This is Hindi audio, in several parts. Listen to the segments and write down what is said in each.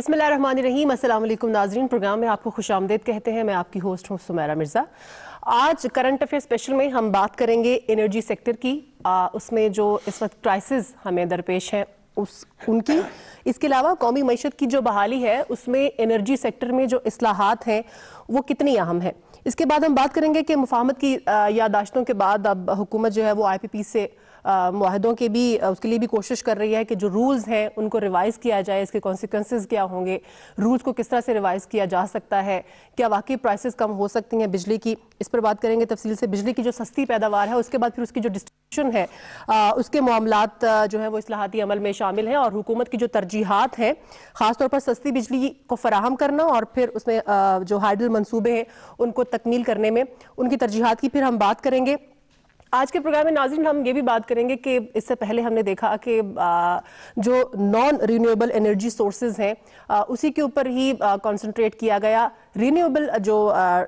बिस्मिल्लाहिर्रहमानिर्रहीम। अस्सलाम वालेकुम नाज़रीन, प्रोग्राम में आपको खुशामदीद कहते हैं। मैं आपकी होस्ट हूँ सुमैरा मिर्ज़ा। आज करंट अफेयर स्पेशल में हम बात करेंगे एनर्जी सेक्टर की, उसमें जो इस वक्त क्राइसिस हमें दरपेश हैं उनकी। इसके अलावा कौमी मईशत की जो बहाली है उसमें एनर्जी सेक्टर में जो इस्लाहात हैं वो कितनी अहम है। इसके बाद हम बात करेंगे कि मुफाहमत की यादाश्तों के बाद अब हुकूमत जो है वो IPP से मुआहदों के भी उसके लिए भी कोशिश कर रही है कि जो रूल्स हैं उनको रिवाइज़ किया जाए, इसके कॉन्सिक्वेंसेस क्या होंगे, रूल्स को किस तरह से रिवाइज़ किया जा सकता है, क्या वाकई प्राइसेस कम हो सकती हैं बिजली की। इस पर बात करेंगे तफसील से। बिजली की जो सस्ती पैदावार है उसके बाद फिर उसकी जो डिस्ट्रीब्यूशन है उसके मामलात जो है वो इस्लाहाती अमल में शामिल हैं, और हुकूमत की जो तरजीहात हैं ख़ासतौर पर सस्ती बिजली को फराहम करना और फिर उसमें जो हाइडल मनसूबे हैं उनको तकमील करने में उनकी तरजीहात की फिर हम बात करेंगे। आज के प्रोग्राम में नाज़रीन हम ये भी बात करेंगे कि इससे पहले हमने देखा कि जो नॉन रिन्यूएबल एनर्जी सोर्सेज हैं उसी के ऊपर ही कंसंट्रेट किया गया। रिन्यूएबल जो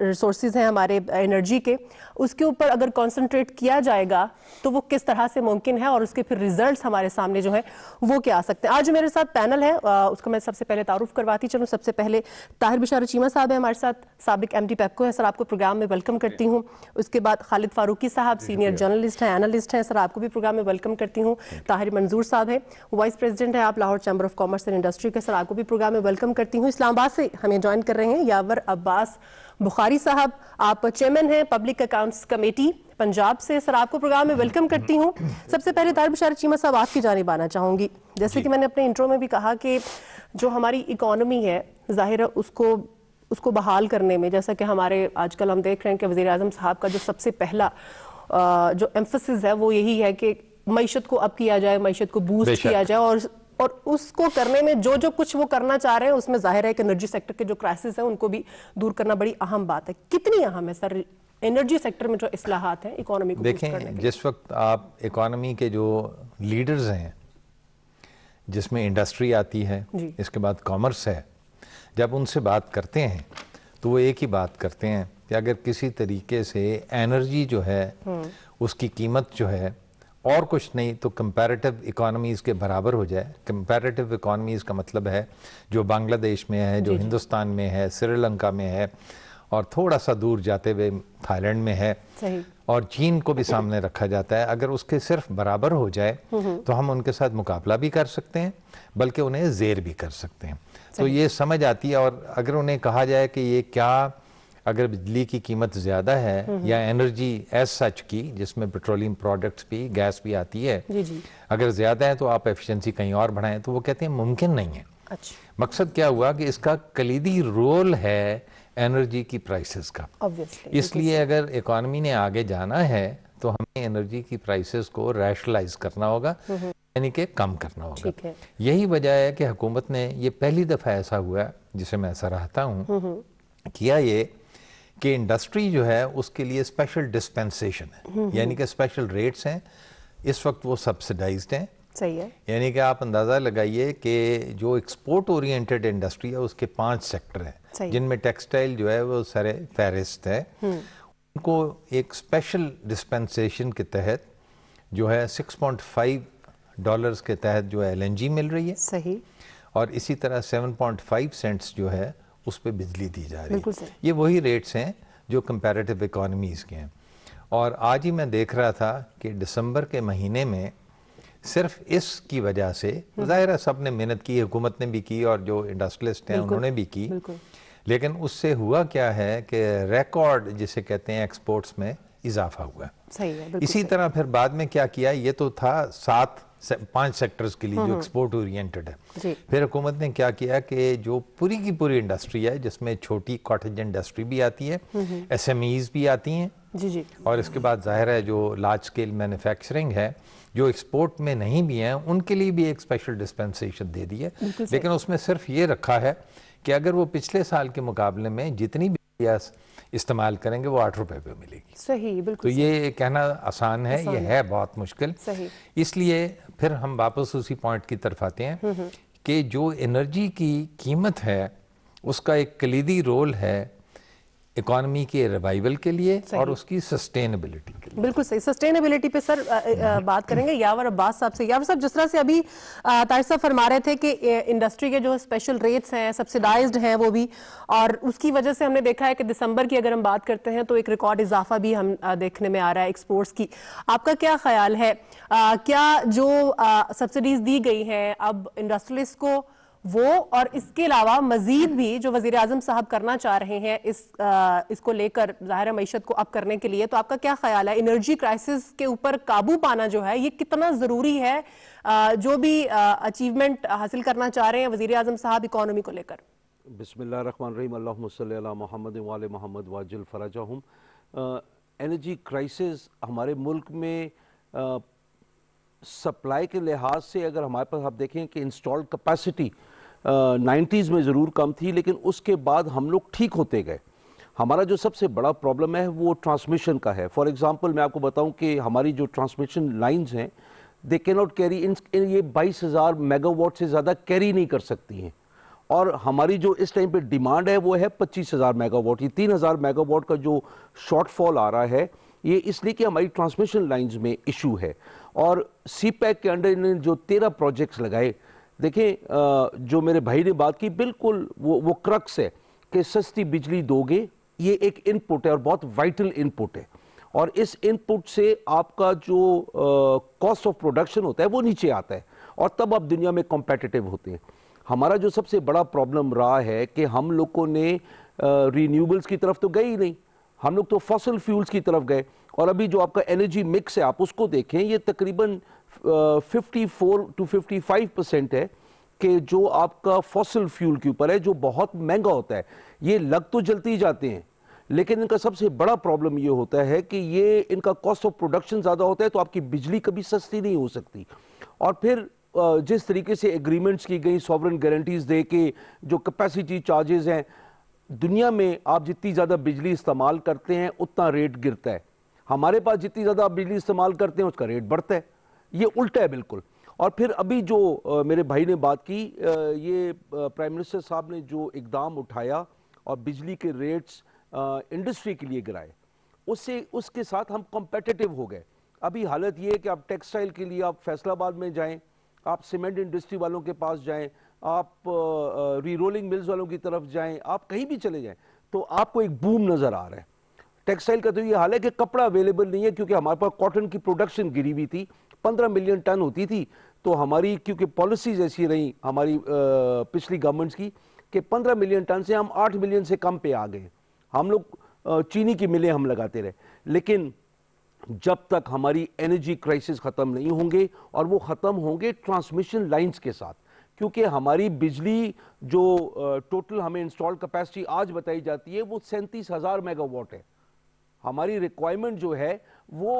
रिसोर्सेज हैं हमारे एनर्जी के, उसके ऊपर अगर कंसंट्रेट किया जाएगा तो वो किस तरह से मुमकिन है और उसके फिर रिजल्ट्स हमारे सामने जो है वो क्या आ सकते हैं। आज जो मेरे साथ पैनल है उसका मैं सबसे पहले तारुफ करवाती चलूँ। सबसे पहले ताहिर बिशारा चीमा साहब है हमारे साथ, साबिक MD पेप्को है सर, आपको प्रोग्राम में वेलकम करती हूँ। उसके बाद खालिद फारूकी साहब सीनियर जर्नलिस्ट हैं, एनालिस्ट हैं सर, आपको भी प्रोग्राम में वेलकम करती हूँ। ताहिर मंजूर साहब है, वाइस प्रेसिडेंट है आप Lahore chamber of commerce and industry के, सर आपको भी प्रोग्राम में वेलकम करती हूँ। इस्लामाबाद से हमें ज्वाइन कर रहे हैं यावर अब्बास बुखारी साहब, आप चेयरमैन हैं पब्लिक अकाउंट्स कमेटी पंजाब से, सर आपको प्रोग्राम में वेलकम करती हूँ। सबसे पहले ताहिर बिशारा चीमा साहब आपकी जानिब आना चाहूँगी। जैसे कि मैंने अपने इंट्रो में भी कहा कि जो हमारी इकॉनमी है जाहिर है उसको बहाल करने में, जैसा कि हमारे आजकल हम देख रहे हैं कि वज़ीर आज़म साहब का जो सबसे पहला जो एम्फसिस है वो यही है कि मईशत को अप किया जाए, मईशत को बूस्ट किया जाए, और उसको करने में जो जो कुछ वो करना चाह रहे हैं उसमें जाहिर है कि एनर्जी सेक्टर के जो क्राइसिस है उनको भी दूर करना बड़ी अहम बात है। कितनी अहम है सर एनर्जी सेक्टर में जो इस्लाहात हैं इकोनॉमी को बूस्ट करने के? जिस वक्त आप इकोनॉमी के जो लीडर्स हैं जिसमें इंडस्ट्री आती है, इसके बाद कॉमर्स है, जब उनसे बात करते हैं तो वो एक ही बात करते हैं कि अगर किसी तरीके से एनर्जी जो है उसकी कीमत जो है और कुछ नहीं तो कंपैरेटिव इकोनॉमीज़ के बराबर हो जाए। कंपैरेटिव इकोनॉमीज़ का मतलब है जो बांग्लादेश में है, जो हिंदुस्तान में है, श्रीलंका में है, और थोड़ा सा दूर जाते हुए थाईलैंड में है, और चीन को भी सामने रखा जाता है। अगर उसके सिर्फ बराबर हो जाए तो हम उनके साथ मुकाबला भी कर सकते हैं, बल्कि उन्हें ज़ेर भी कर सकते हैं। तो ये समझ आती है। और अगर उन्हें कहा जाए कि ये क्या, अगर बिजली की कीमत ज़्यादा है या एनर्जी एज सच की जिसमें पेट्रोलियम प्रोडक्ट्स भी, गैस भी आती है, अगर ज़्यादा है तो आप एफिशिएंसी कहीं और बढ़ाएं, तो वो कहते हैं मुमकिन नहीं है। मकसद क्या हुआ कि इसका कलीदी रोल है एनर्जी की प्राइसेस का। इसलिए अगर इकॉनमी ने आगे जाना है तो हमें एनर्जी की प्राइसेस को रैशनलाइज करना होगा, यानी कि कम करना होगा। यही वजह है कि हुकूमत ने ये पहली दफ़ा ऐसा हुआ जिसे मैं सराहता हूँ किया ये कि इंडस्ट्री जो है उसके लिए स्पेशल डिस्पेंसेशन है, यानी कि स्पेशल रेट्स हैं। इस वक्त वो सब्सिडाइज्ड हैं। सही है। यानी कि आप अंदाज़ा लगाइए कि जो एक्सपोर्ट ओरिएंटेड इंडस्ट्री है उसके 5 सेक्टर हैं जिनमें टेक्सटाइल जो है वो सरे फहरिस्त है। उनको एक स्पेशल डिस्पेंसेशन के तहत जो है $6.5 के तहत जो है LNG मिल रही है। सही। और इसी तरह 7.5 सेंट्स जो है उस पर बिजली दी जा रही है। ये वही रेट्स हैं जो कंपैरेटिव इकोनॉमीज़ के हैं। और आज ही मैं देख रहा था कि दिसंबर के महीने में सिर्फ इसकी वजह से, ज़ाहिर है सब ने मेहनत की, हुकूमत ने भी की और जो इंडस्ट्रियलिस्ट हैं उन्होंने भी की, लेकिन उससे हुआ क्या है कि रिकॉर्ड जिसे कहते हैं एक्सपोर्ट्स में इजाफा हुआ। सही है। इसी तरह फिर बाद में क्या किया, ये तो था 5 सेक्टर्स के लिए जो एक्सपोर्ट ओरिएंटेड है। फिर हुकूमत ने क्या किया कि जो पूरी की पूरी इंडस्ट्री है जिसमें छोटी कॉटेज इंडस्ट्री भी आती है, SMEs भी आती हैं, और इसके बाद जाहिर है जो लार्ज स्केल मैन्युफैक्चरिंग है जो एक्सपोर्ट में नहीं भी हैं उनके लिए भी एक स्पेशल डिस्पेंसेशन दे दी है। लेकिन उसमें सिर्फ ये रखा है कि अगर वो पिछले साल के मुकाबले में जितनी भी गैस इस्तेमाल करेंगे वो ₹8 पे मिलेगी। सही, बिल्कुल। तो ये कहना आसान है, ये है बहुत मुश्किल। इसलिए फिर हम वापस उसी पॉइंट की तरफ आते हैं कि जो एनर्जी की कीमत है उसका एक कलीदी रोल है इकोनॉमी के रिवाइवल के लिए और उसकी सस्टेनेबिलिटी के लिए। बिल्कुल सही। सस्टेनेबिलिटी पे सर बात करेंगे यावर अब्बास साहब से। यावर साहब, जिस तरह से अभी तारिक साहब फरमा रहे थे कि इंडस्ट्री के जो स्पेशल रेट्स हैं सब्सिडाइज्ड हैं वो भी, और उसकी वजह से हमने देखा है कि दिसंबर की अगर हम बात करते हैं तो एक रिकॉर्ड इजाफा भी हम देखने में आ रहा है एक्सपोर्ट्स की। आपका क्या ख्याल है, क्या जो सब्सिडीज दी गई हैं अब इंडस्ट्रियलिस्ट को वो और इसके अलावा मजीद भी जो वजीर आजम साहब करना चाह रहे हैं इसको लेकर ज़ाहिर मईशत को अप करने के लिए, तो आपका क्या ख्याल है एनर्जी क्राइसिस के ऊपर काबू पाना जो है ये कितना ज़रूरी है, जो भी अचीवमेंट हासिल करना चाह रहे हैं वजीर आजम साहब इकोनॉमी को लेकर? बिस्मिल्लाहिर्रहमानिर्रहीम, अल्लाहुम्मा सल्ली अला मुहम्मद व आले मुहम्मद वाजिल फराजहुम। एनर्जी क्राइसिस हमारे मुल्क में सप्लाई के लिहाज से अगर हमारे पास आप देखें कि इंस्टॉल्ड कैपेसिटी 90s में ज़रूर कम थी, लेकिन उसके बाद हम लोग ठीक होते गए। हमारा जो सबसे बड़ा प्रॉब्लम है वो ट्रांसमिशन का है। फॉर एग्जांपल मैं आपको बताऊं कि हमारी जो ट्रांसमिशन लाइंस हैं दे कैन नॉट कैरी ये 22,000 मेगावाट से ज़्यादा कैरी नहीं कर सकती हैं, और हमारी जो इस टाइम पे डिमांड है वो है 25,000 मेगावाट। ये 3,000 मेगावाट का जो शॉर्टफॉल आ रहा है ये इसलिए कि हमारी ट्रांसमिशन लाइंस में इशू है। और सीपैक के अंडर इन्होंने जो 13 प्रोजेक्ट्स लगाए, देखें जो मेरे भाई ने बात की बिल्कुल वो क्रक्स है कि सस्ती बिजली दोगे, ये एक इनपुट है और बहुत वाइटल इनपुट है, और इस इनपुट से आपका जो कॉस्ट ऑफ प्रोडक्शन होता है वो नीचे आता है और तब आप दुनिया में कॉम्पिटिटिव होते हैं। हमारा जो सबसे बड़ा प्रॉब्लम रहा है कि हम लोगों ने रीन्यूएबल्स की तरफ तो गए ही नहीं, हम लोग तो फॉसिल फ्यूल्स की तरफ गए। और अभी जो आपका एनर्जी मिक्स है आप उसको देखें, ये तकरीबन 54 to 55% है कि जो आपका फॉसिल फ्यूल के ऊपर है, जो बहुत महंगा होता है। ये लग तो जलते ही जाते हैं, लेकिन इनका सबसे बड़ा प्रॉब्लम ये होता है कि ये इनका कॉस्ट ऑफ प्रोडक्शन ज़्यादा होता है, तो आपकी बिजली कभी सस्ती नहीं हो सकती। और फिर जिस तरीके से एग्रीमेंट्स की गई सॉवरेन गारंटीज दे के जो कैपेसिटी चार्जेस हैं, दुनिया में आप जितनी ज़्यादा बिजली इस्तेमाल करते हैं उतना रेट गिरता है। हमारे पास जितनी ज़्यादा आप बिजली इस्तेमाल करते हैं उसका रेट बढ़ता है, ये उल्टा है बिल्कुल। और फिर अभी जो मेरे भाई ने बात की, ये प्राइम मिनिस्टर साहब ने जो इकदाम उठाया और बिजली के रेट्स इंडस्ट्री के लिए गिराए, उसके साथ हम कॉम्पिटिटिव हो गए। अभी हालत ये है कि आप टेक्सटाइल के लिए आप फैसलाबाद में जाएं, आप सीमेंट इंडस्ट्री वालों के पास जाएं, आप री रोलिंग मिल्स वालों की तरफ जाएं, आप कहीं भी चले जाएं तो आपको एक बूम नज़र आ रहा है। टेक्सटाइल का तो ये हाल है कि कपड़ा अवेलेबल नहीं है, क्योंकि हमारे पास कॉटन की प्रोडक्शन गिरी हुई थी, 15 मिलियन टन होती थी, तो हमारी क्योंकि पॉलिसीज ऐसी रही हमारी पिछली गवर्नमेंट्स की कि 15 मिलियन टन से हम 8 मिलियन से कम पे आ गए। हम लोग चीनी की मिलें हम लगाते रहे, लेकिन जब तक हमारी एनर्जी क्राइसिस ख़त्म नहीं होंगे, और वो ख़त्म होंगे ट्रांसमिशन लाइंस के साथ, क्योंकि हमारी बिजली जो टोटल हमें इंस्टॉल्ड कैपेसिटी आज बताई जाती है वो 37,000 मेगावाट है। हमारी रिक्वायरमेंट जो है वो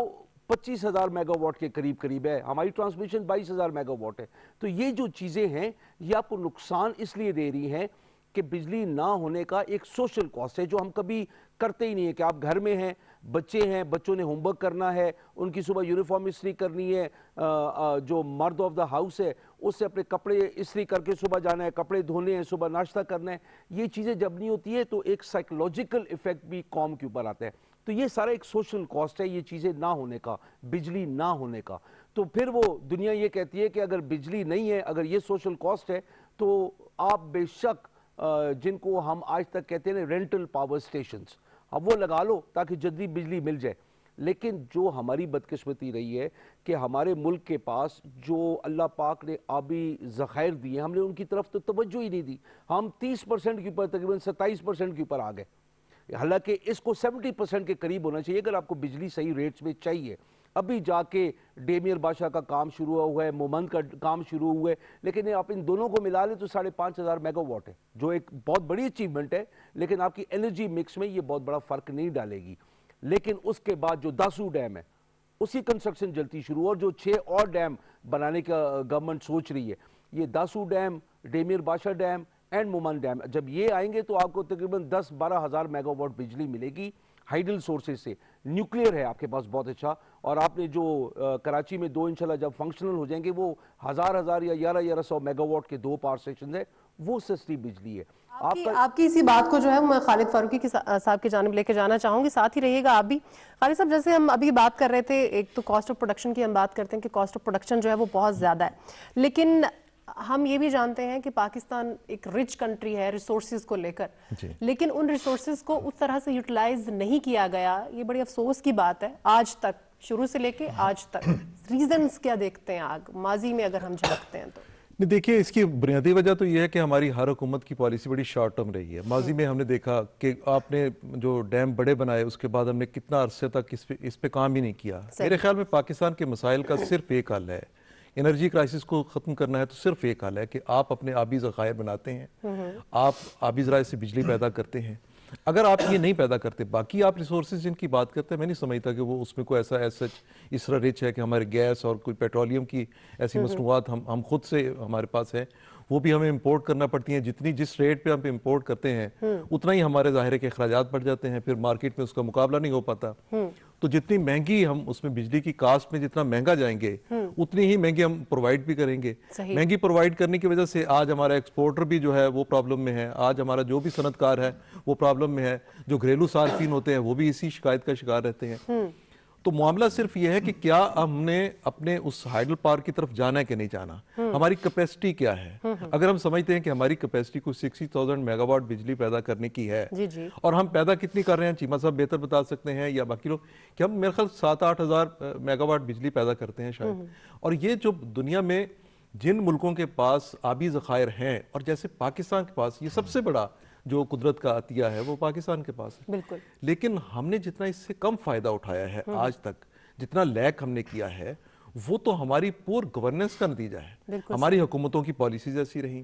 25,000 मेगावाट के करीब करीब है, हमारी ट्रांसमिशन 22,000 मेगावाट है। तो ये जो चीज़ें हैं ये आपको नुकसान इसलिए दे रही हैं कि बिजली ना होने का एक सोशल कॉस्ट है जो हम कभी करते ही नहीं है। कि आप घर में हैं, बच्चे हैं, बच्चों ने होमवर्क करना है, उनकी सुबह यूनिफॉर्म इस्त्री करनी है, जो मर्द ऑफ द हाउस है उससे अपने कपड़े इस्त्री करके सुबह जाना है, कपड़े धोने हैं, सुबह नाश्ता करना है। ये चीज़ें जब नहीं होती है तो एक साइकोलॉजिकल इफेक्ट भी कौम के ऊपर आता है। तो ये सारा एक सोशल कॉस्ट है, ये चीज़ें ना होने का, बिजली ना होने का। तो फिर वो दुनिया ये कहती है कि अगर बिजली नहीं है, अगर ये सोशल कॉस्ट है, तो आप बेशक जिनको हम आज तक कहते हैं रेंटल पावर स्टेशंस, अब वो लगा लो ताकि जल्दी बिजली मिल जाए। लेकिन जो हमारी बदकिस्मती रही है कि हमारे मुल्क के पास जो अल्लाह पाक ने आबी ज़खायर दिए, हमने उनकी तरफ तो तवज्जो ही नहीं दी। हम 30% के ऊपर, तकरीबन 27% के ऊपर आ गए, हालांकि इसको 70% के करीब होना चाहिए अगर आपको बिजली सही रेट्स में चाहिए। अभी जाके डेमियर बादशाह का काम शुरू हुआ है, मोमंद का काम शुरू हुआ है, लेकिन आप इन दोनों को मिला लें तो 5,500 मेगावाट है, जो एक बहुत बड़ी अचीवमेंट है, लेकिन आपकी एनर्जी मिक्स में ये बहुत बड़ा फ़र्क नहीं डालेगी। लेकिन उसके बाद जो दासू डैम है उसकी कंस्ट्रक्शन जल्दी शुरू, और जो 6 और डैम बनाने का गवर्नमेंट सोच रही है, ये दासू डैम, डेमियर बादशाह डैम एंड मोमन डैम, जब ये आएंगे तो आपको तकरीबन 10-12 हज़ार मेगावाट बिजली मिलेगी हाइडल सोर्सेज से। न्यूक्लियर है आपके पास बहुत अच्छा, और आपने जो कराची में 2 इंशाल्लाह जब फंक्शनल हो जाएंगे वो 1000 या 1100 मेगावाट के 2 पावर स्टेशन है, वो सस्ती बिजली है। आपकी इसी बात को जो है मैं खालिद फारूकी साहब की जानिब लेके जाना चाहूंगी, साथ ही रहिएगा आप भी। खालिद साहब, जैसे हम अभी बात कर रहे थे, एक तो कॉस्ट ऑफ प्रोडक्शन की हम बात करते हैं कि कॉस्ट ऑफ प्रोडक्शन जो है वो बहुत ज़्यादा है, लेकिन हम ये भी जानते हैं कि पाकिस्तान एक रिच कंट्री है रिसोर्सेज को लेकर, लेकिन उन रिसोर्सेज को उस तरह से यूटिलाइज नहीं किया गया। ये बड़ी अफसोस की बात है आज तक, शुरू से लेके आज तक। रीजंस क्या देखते हैं आग माजी में अगर हम झांकते हैं तो? नहीं, देखिए, इसकी बुनियादी वजह तो ये है कि हमारी हर हुकूमत की पॉलिसी बड़ी शॉर्ट टर्म रही है। माजी में हमने देखा कि आपने जो डैम बड़े बनाए उसके बाद हमने कितना अरसे तक इस पे काम ही नहीं किया। मेरे ख्याल में पाकिस्तान के मसाइल का सिर्फ एक हल है, एनर्जी क्राइसिस को ख़त्म करना है तो सिर्फ एक हल है कि आप अपने आबी ज़खायर बनाते हैं, आप आबी ज़राए से बिजली पैदा करते हैं। अगर आप ये नहीं पैदा करते, बाकी आप रिसोर्सेज जिनकी बात करते हैं, मैं नहीं समझता कि वो उसमें कोई ऐसा इस तरह रिच है कि हमारे गैस और कोई पेट्रोलियम की ऐसी मसनूआत हम खुद से हमारे पास है, वो भी हमें इंपोर्ट करना पड़ती हैं। जिस रेट पे हम इंपोर्ट करते हैं उतना ही हमारे ज़ाहिर के अखराजात बढ़ जाते हैं, फिर मार्केट में उसका मुकाबला नहीं हो पाता। तो जितनी महंगी हम उसमें बिजली की कास्ट में जितना महंगा जाएंगे उतनी ही महंगी हम प्रोवाइड भी करेंगे। महंगी प्रोवाइड करने की वजह से आज हमारा एक्सपोर्टर भी जो है वो प्रॉब्लम में है, आज हमारा जो भी सनतकार है वो प्रॉब्लम में है, जो घरेलू सार्फिन होते हैं वो भी इसी शिकायत का शिकार रहते हैं। तो मामला सिर्फ ये है कि क्या हमने अपने उस हाइडल पार्क की तरफ जाना है कि नहीं जाना, हमारी कैपेसिटी क्या है। अगर हम समझते हैं कि हमारी कैपेसिटी को 60,000 मेगावाट बिजली पैदा करने की है जी। और हम पैदा कितनी कर रहे हैं, चीमा साहब बेहतर बता सकते हैं या बाकी लोग, कि हम मेरे ख्याल 7-8 हज़ार मेगावाट बिजली पैदा करते हैं शायद। और ये जो दुनिया में जिन मुल्कों के पास आबी ज़खायर हैं, और जैसे पाकिस्तान के पास ये सबसे बड़ा जो कुदरत का अतिया है वो पाकिस्तान के पास है, बिल्कुल। लेकिन हमने जितना इससे कम फायदा उठाया है आज तक, जितना लैक हमने किया है, वो तो हमारी पूर गवर्नेंस का नतीजा है। हमारी हुकूमतों की पॉलिसीज ऐसी रही,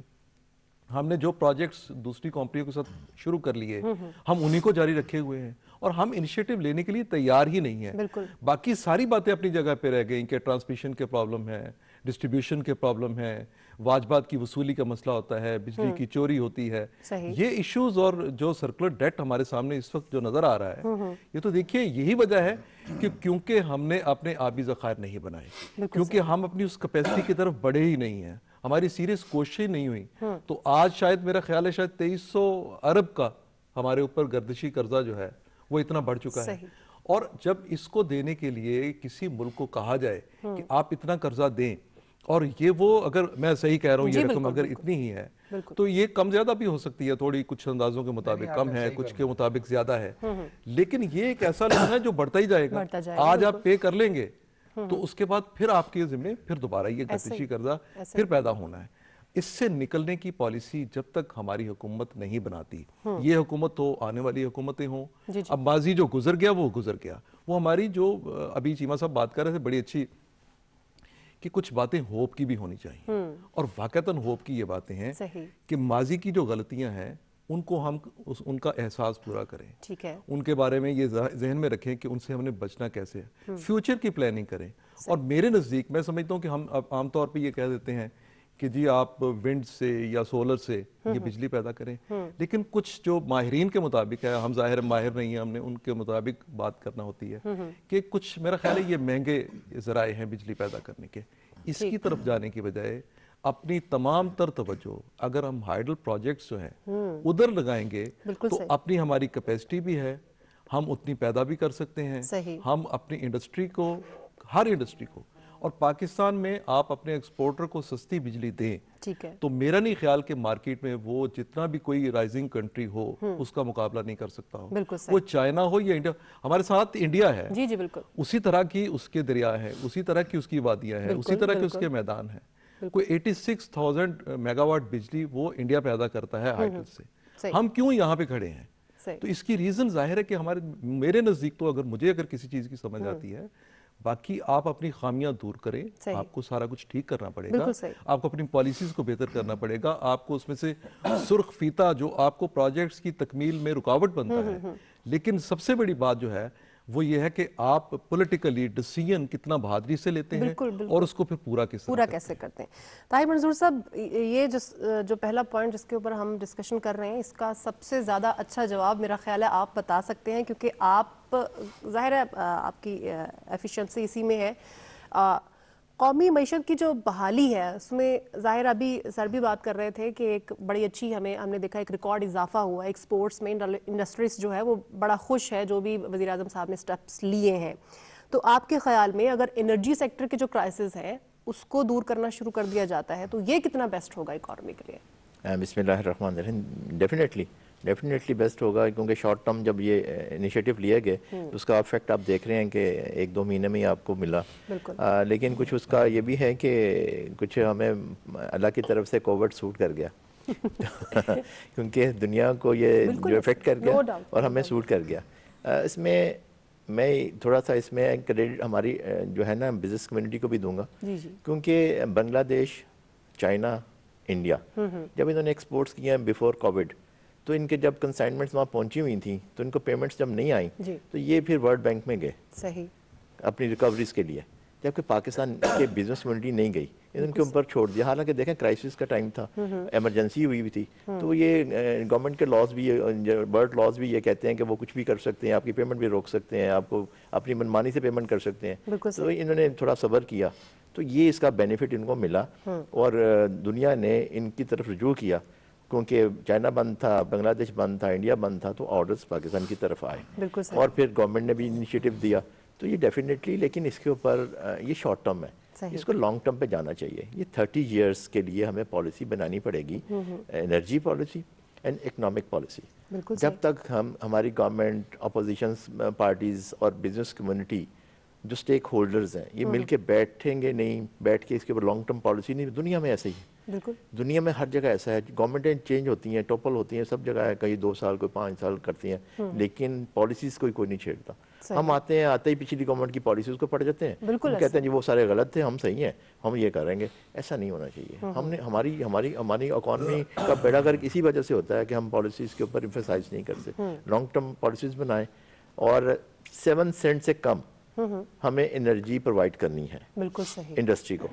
हमने जो प्रोजेक्ट्स दूसरी कंपनियों के साथ शुरू कर लिए हम उन्हीं को जारी रखे हुए हैं, और हम इनिशिएटिव लेने के लिए तैयार ही नहीं है। बाकी सारी बातें अपनी जगह पे रह गई कि ट्रांसमिशन के प्रॉब्लम है, डिस्ट्रीब्यूशन के प्रॉब्लम है, वाजबात की वसूली का मसला होता है, बिजली की चोरी होती है, ये इश्यूज और जो सर्कुलर डेट हमारे सामने इस वक्त जो नजर आ रहा है, ये तो देखिए यही वजह है कि क्योंकि हमने अपने आबी ज़खायर नहीं बनाए, क्योंकि हम अपनी उस कैपेसिटी की तरफ बढ़े ही नहीं है, हमारी सीरियस कोशिश ही नहीं हुई। तो आज शायद मेरा ख्याल है शायद 2300 अरब का हमारे ऊपर गर्दिशी कर्जा जो है वो इतना बढ़ चुका है। और जब इसको देने के लिए किसी मुल्क को कहा जाए कि आप इतना कर्जा दें, और ये वो, अगर मैं सही कह रहा हूँ, ये रकम अगर इतनी ही है तो ये कम ज्यादा भी हो सकती है, थोड़ी कुछ अंदाजों के मुताबिक कम है, कुछ के मुताबिक ज्यादा है, लेकिन ये एक ऐसा लोन है जो बढ़ता ही जाएगा। आज आप पे कर लेंगे तो उसके बाद फिर आपके जिम्मे फिर दोबारा ये गर्दिशी कर्जा फिर पैदा होना है। इससे निकलने की पॉलिसी जब तक हमारी हुकूमत नहीं बनाती, ये हुकूमत हो, आने वाली हुकूमतें हों, अब माजी जो गुजर गया वो गुजर गया। वो हमारी जो अभी चीमा साहब बात कर रहे थे बड़ी अच्छी, कि कुछ बातें होप की भी होनी चाहिए, और वाकईतन होप की ये बातें हैं कि माजी की जो गलतियां हैं उनको हम उनका एहसास पूरा करें, ठीक है, उनके बारे में ये जहन में रखें कि उनसे हमने बचना कैसे है, फ्यूचर की प्लानिंग करें। और मेरे नज़दीक मैं समझता हूँ कि हम अब आमतौर पर ये कह देते हैं कि जी आप विंड से या सोलर से ये बिजली पैदा करें, लेकिन कुछ जो माहिरीन के मुताबिक है, हम ज़ाहिर माहिर नहीं है, हमने उनके मुताबिक बात करना होती है कि कुछ मेरा ख्याल है ये महंगे ज़राए हैं बिजली पैदा करने के। इसकी तरफ जाने की बजाय अपनी तमाम तर तवज्जो अगर हम हाइडल प्रोजेक्ट्स जो हैं उधर लगाएंगे तो अपनी हमारी कैपेसिटी भी है, हम उतनी पैदा भी कर सकते हैं, हम अपनी इंडस्ट्री को, हर इंडस्ट्री को, और पाकिस्तान में आप अपने एक्सपोर्टर को सस्ती बिजली दें, ठीक है, तो मेरा नहीं ख्याल कि मार्केट में वो जितना भी कोई राइजिंग कंट्री हो उसका मुकाबला नहीं कर सकता हो, वो चाइना हो या इंडिया। हमारे साथ इंडिया है, जी जी बिल्कुल, उसी तरह की उसके दरिया है, उसी तरह की उसकी वादियां हैं, उसी तरह के उसके मैदान हैं। कोई 86,000 मेगावाट बिजली वो इंडिया पैदा करता है हाइडल से, हम क्यों यहाँ पे खड़े हैं? तो इसकी रीजन जाहिर है कि हमारे, मेरे नजदीक तो अगर किसी चीज की समझ आती है, बाकी आप अपनी खामियां दूर करें, आपको सारा कुछ ठीक करना पड़ेगा, आपको अपनी पॉलिसीज को बेहतर करना पड़ेगा, आपको उसमें से सुर्ख फीता जो आपको प्रोजेक्ट्स की तकमील में रुकावट बनता है, लेकिन सबसे बड़ी बात जो है वो ये है कि आप पॉलिटिकली डिसीजन कितना बहादुरी से लेते हैं और उसको फिर पूरा कैसे करते हैं। ताहिर मंजूर साहब, ये जो पहला पॉइंट जिसके ऊपर हम डिस्कशन कर रहे हैं, इसका सबसे ज़्यादा अच्छा जवाब मेरा ख्याल है आप बता सकते हैं, क्योंकि आप, जाहिर है आपकी एफिशिएंसी इसी में है। कौमी मईशत की जो बहाली है उसमें ज़ाहिर अभी सर भी बात कर रहे थे कि एक बड़ी अच्छी हमने देखा एक रिकॉर्ड इजाफा हुआ एक्सपोर्ट्स में। इंडस्ट्रीज जो है वो बड़ा खुश है जो भी वज़ीर आज़म साहब ने स्टेप्स लिए हैं। तो आपके ख्याल में अगर एनर्जी सेक्टर के जो क्राइसिस है उसको दूर करना शुरू कर दिया जाता है तो ये कितना बेस्ट होगा इकॉनमी के लिए? बिस्मिल्लाहिर्रहमानिर्रहीम, डेफिनेटली बेस्ट होगा, क्योंकि शॉर्ट टर्म जब ये इनिशिएटिव लिए गए तो उसका इफेक्ट आप देख रहे हैं कि 1-2 महीने में ही आपको मिला। लेकिन कुछ उसका ये भी है कि कुछ हमें अल्लाह की तरफ से कोविड सूट कर गया क्योंकि दुनिया को ये जो इफेक्ट कर गया और हमें सूट कर गया। इसमें मैं थोड़ा सा इसमें क्रेडिट हमारी जो है ना बिजनेस कम्युनिटी को भी दूंगा, क्योंकि बांग्लादेश, चाइना, इंडिया जब इन्होंने एक्सपोर्ट्स किए हैं बिफोर कोविड, तो इनके जब कंसाइनमेंट्स वहाँ पहुंची हुई थी तो इनको पेमेंट्स जब नहीं आई तो ये फिर वर्ल्ड बैंक में गए सही अपनी रिकवरीज के लिए, जबकि पाकिस्तान के बिजनेस कम्युनिटी नहीं गई, इनके ऊपर छोड़ दिया। हालांकि देखें क्राइसिस का टाइम था, इमरजेंसी हुई भी थी, तो ये गवर्नमेंट के लॉज भी, वर्ल्ड लॉज भी ये कहते हैं कि वो कुछ भी कर सकते हैं, आपकी पेमेंट भी रोक सकते हैं, आपको अपनी मनमानी से पेमेंट कर सकते हैं। तो इन्होंने थोड़ा सब्र किया तो ये इसका बेनिफिट इनको मिला और दुनिया ने इनकी तरफ रुजू किया, क्योंकि चाइना बंद था, बांग्लादेश बंद था, इंडिया बंद था, तो ऑर्डर्स पाकिस्तान की तरफ आए और फिर गवर्नमेंट ने भी इनिशिएटिव दिया। तो ये डेफिनेटली, लेकिन इसके ऊपर ये शॉर्ट टर्म है, इसको लॉन्ग टर्म पे जाना चाहिए। ये 30 इयर्स के लिए हमें पॉलिसी बनानी पड़ेगी, energy policy and economic policy. जब तक हमारी गवर्नमेंट, अपोजिशन पार्टीज और बिजनेस कम्युनिटी जो स्टेक होल्डर्स हैं ये मिलके बैठेंगे नहीं, बैठ के इसके ऊपर लॉन्ग टर्म पॉलिसी नहीं, दुनिया में ऐसे ही, दुनिया में हर जगह ऐसा है, गवर्नमेंटें चेंज होती हैं, टॉपल होती हैं, सब जगह है, कहीं 2 साल कोई 5 साल करती हैं, लेकिन पॉलिसीज कोई नहीं छेड़ता। हम आते ही पिछली गवर्नमेंट की पॉलिसीज को पढ़ जाते हैं, हम कहते हैं जी वो सारे गलत थे, हम सही हैं, हम ये करेंगे। ऐसा नहीं होना चाहिए। हमने हमारी इकॉनमी का बेड़ा गर्क इसी वजह से होता है कि हम पॉलिसीज के ऊपर इम्फेसाइज नहीं करते। लॉन्ग टर्म पॉलिसीज बनाएं और 7 सेंट से कम हमें एनर्जी प्रोवाइड करनी है, बिल्कुल सही, इंडस्ट्री को।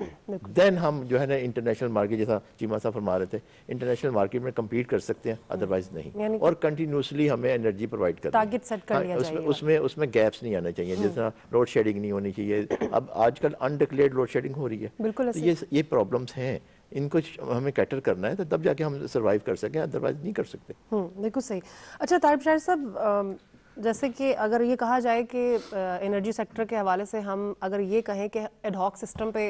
देन हम जो है ना इंटरनेशनल मार्केट, जैसा चीमा साहब फरमा रहे थे, इंटरनेशनल मार्केट में compete कर सकते हैं, अदरवाइज नहीं। और कंटिन्यूसली हमें एनर्जी प्रोवाइड करनी है, टारगेट सेट कर लिया जाए, उसमें गैप्स नहीं आने चाहिए, जैसा लोड शेडिंग नहीं होनी चाहिए। अब आजकल अनडिक्लेयर्ड लोड शेडिंग हो रही है, बिल्कुल, तो ये प्रॉब्लम्स हैं, इनको हमें कैटर करना है, तो तब जाके हम सर्वाइव कर सकें, अदरवाइज नहीं कर सकते। बिल्कुल सही। अच्छा तारिब शाहिर साहब, जैसे कि अगर ये कहा जाए कि एनर्जी सेक्टर के हवाले से हम अगर ये कहें कि एडहॉक सिस्टम पे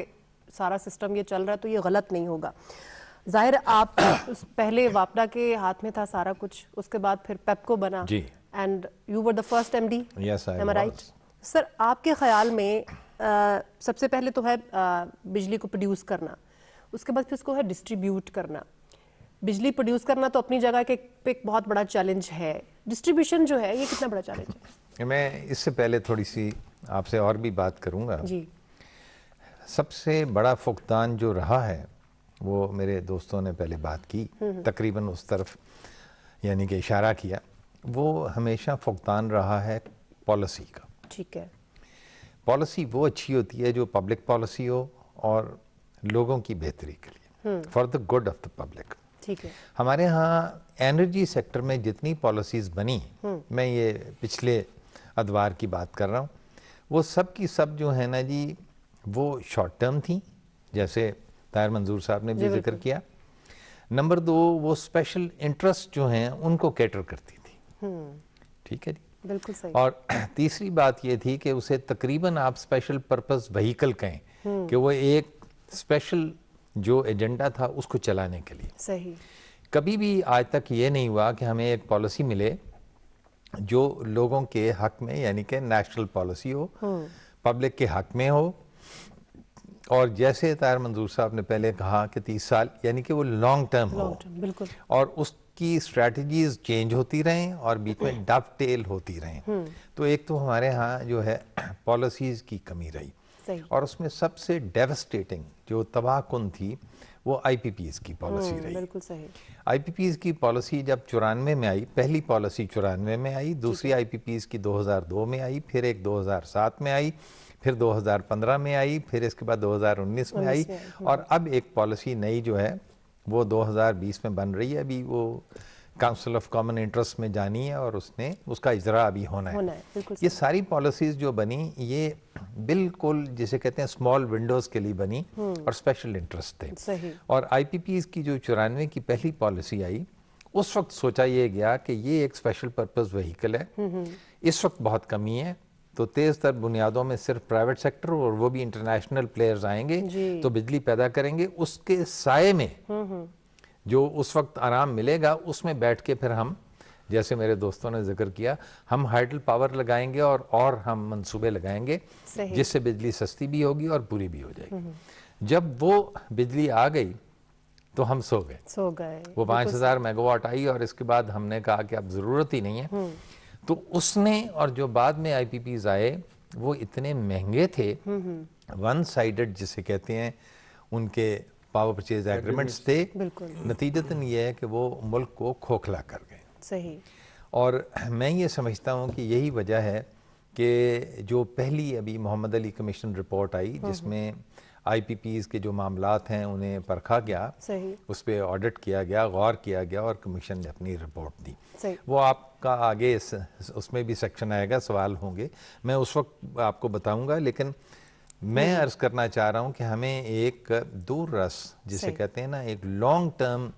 सारा सिस्टम ये चल रहा है तो ये गलत नहीं होगा। जाहिर आप पहले वापडा के हाथ में था सारा कुछ, उसके बाद फिर पेप्को बना and you were the first MD, am I right? Sir आपके ख्याल में सबसे पहले तो है बिजली को प्रोड्यूस करना, उसके बाद फिर उसको है डिस्ट्रीब्यूट करना। बिजली प्रोड्यूस करना तो अपनी जगह के एक बहुत बड़ा चैलेंज है, डिस्ट्रीब्यूशन जो है ये कितना बड़ा चैलेंज है? मैं इससे पहले थोड़ी सी आपसे और भी बात करूंगा जी। सबसे बड़ा फुकदान जो रहा है वो मेरे दोस्तों ने पहले बात की, तकरीबन उस तरफ यानी कि इशारा किया, वो हमेशा फुकदान रहा है पॉलिसी का। ठीक है, पॉलिसी वो अच्छी होती है जो पब्लिक पॉलिसी हो और लोगों की बेहतरी के लिए, for the good of the public. ठीक है। हमारे यहाँ एनर्जी सेक्टर में जितनी पॉलिसीज़ बनी, मैं ये पिछले अदवार की बात कर रहा हूँ, वो सब की सब जो है ना जी वो शॉर्ट टर्म थी, जैसे ताहिर मंजूर साहब ने भी जिक्र किया। नंबर 2, वो स्पेशल इंटरेस्ट जो हैं उनको कैटर करती थी। ठीक है जी, बिल्कुल सही। और तीसरी बात ये थी कि उसे तकरीबन आप स्पेशल पर्पस व्हीकल कहें कि वो एक स्पेशल जो एजेंडा था उसको चलाने के लिए। सही। कभी भी आज तक ये नहीं हुआ कि हमें एक पॉलिसी मिले जो लोगों के हक में, यानी कि नेशनल पॉलिसी हो, पब्लिक के हक में हो, और जैसे ताहिर मंजूर साहब ने पहले कहा कि 30 साल यानी कि वो लॉन्ग टर्म हो, बिल्कुल, और उसकी स्ट्रैटेजीज चेंज होती रहें और बीच में डबटेल होती रहें। तो एक तो हमारे यहाँ जो है पॉलिसीज की कमी रही, और उसमें सबसे डेवस्टेटिंग जो तबाहकुन थी वो आईपीपीएस की पॉलिसी रही। बिल्कुल सही। आईपीपीएस की पॉलिसी जब 94 में आई, पहली पॉलिसी 94 में आई, दूसरी आईपीपीएस की 2002 में आई, फिर एक 2007 में आई, फिर 2015 में आई, फिर इसके बाद 2019 में आई, और अब एक पॉलिसी नई जो है वो 2020 में बन रही है। अभी वो काउंसिल ऑफ कॉमन इंटरेस्ट में जानी है और उसने उसका इजरा अभी होना है। ये सारी पॉलिसीज जो बनी ये बिल्कुल जिसे कहते हैं स्मॉल विंडोज के लिए बनी और स्पेशल इंटरेस्ट थे। और आईपीपीज की जो 94 की पहली पॉलिसी आई उस वक्त सोचा ये गया कि ये एक स्पेशल पर्पस व्हीकल है, इस वक्त बहुत कमी है, तो तेज तर बुनियादों में सिर्फ प्राइवेट सेक्टर और वो भी इंटरनेशनल प्लेयर्स आएंगे तो बिजली पैदा करेंगे, उसके साए में जो उस वक्त आराम मिलेगा उसमें बैठ के फिर हम, जैसे मेरे दोस्तों ने जिक्र किया, हम हाइडल पावर लगाएंगे और हम मंसूबे लगाएंगे जिससे बिजली सस्ती भी होगी और पूरी भी हो जाएगी। जब वो बिजली आ गई तो हम सो गए। वो 5000 मेगावाट आई और इसके बाद हमने कहा कि अब जरूरत ही नहीं है। तो उसने, और जो बाद में आईपीपीज आए वो इतने महंगे थे, वन साइडेड जिसे कहते हैं, उनके पावर परचेज एग्रीमेंट्स थे, नतीजतन ये है कि वो मुल्क को खोखला कर गए। सही। और मैं ये समझता हूँ कि यही वजह है कि जो पहली अभी मोहम्मद अली कमीशन रिपोर्ट आई जिसमें आईपीपीज के जो मामलात हैं उन्हें परखा गया, उस पर ऑडिट किया गया, गौर किया गया और कमीशन ने अपनी रिपोर्ट दी। वो आपका आगे उसमें भी सेक्शन आएगा, सवाल होंगे, मैं उस वक्त आपको बताऊंगा। लेकिन मैं अर्ज करना चाह रहा हूं कि हमें एक दूररस जिसे कहते हैं ना, एक लॉन्ग टर्म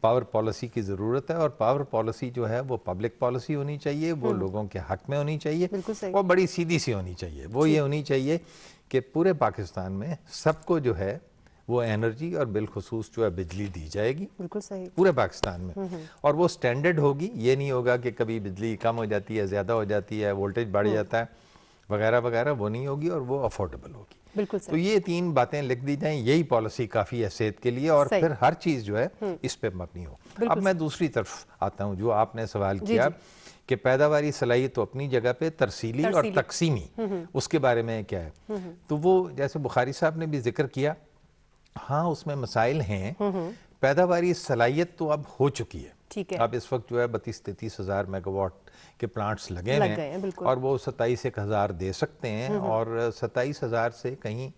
पावर पॉलिसी की ज़रूरत है। और पावर पॉलिसी जो है वो पब्लिक पॉलिसी होनी चाहिए, वो लोगों के हक में होनी चाहिए और बड़ी सीधी सी होनी चाहिए। वो ये होनी चाहिए कि पूरे पाकिस्तान में सबको जो है वो एनर्जी और बिलखुसूस जो है बिजली दी जाएगी, बिल्कुल सही, पूरे पाकिस्तान में। और वो स्टैंडर्ड होगी, ये नहीं होगा कि कभी बिजली कम हो जाती है, ज़्यादा हो जाती है, वोल्टेज बढ़ जाता है वगैरह वगैरह, वो नहीं होगी और वो अफोर्डेबल होगी। बिल्कुल सही। तो ये 3 बातें लिख दी जाएं, यही पॉलिसी काफ़ी है सेहत के लिए और फिर हर चीज़ जो है इस पे मबनी हो। अब मैं दूसरी तरफ आता हूँ, जो आपने सवाल किया कि पैदावारी सलाहियत तो अपनी जगह पे, तरसीली और तकसीमी उसके बारे में क्या है, तो वो जैसे बुखारी साहब ने भी जिक्र किया, हाँ उसमें मसाइल हैं। पैदावारी सलाहियत तो अब हो चुकी है, ठीक है। अब इस वक्त जो है 32-33 हज़ार मेगावाट के प्लांट्स लगे हैं और वो 27-1 हज़ार दे सकते हैं और 27 हज़ार से कहीं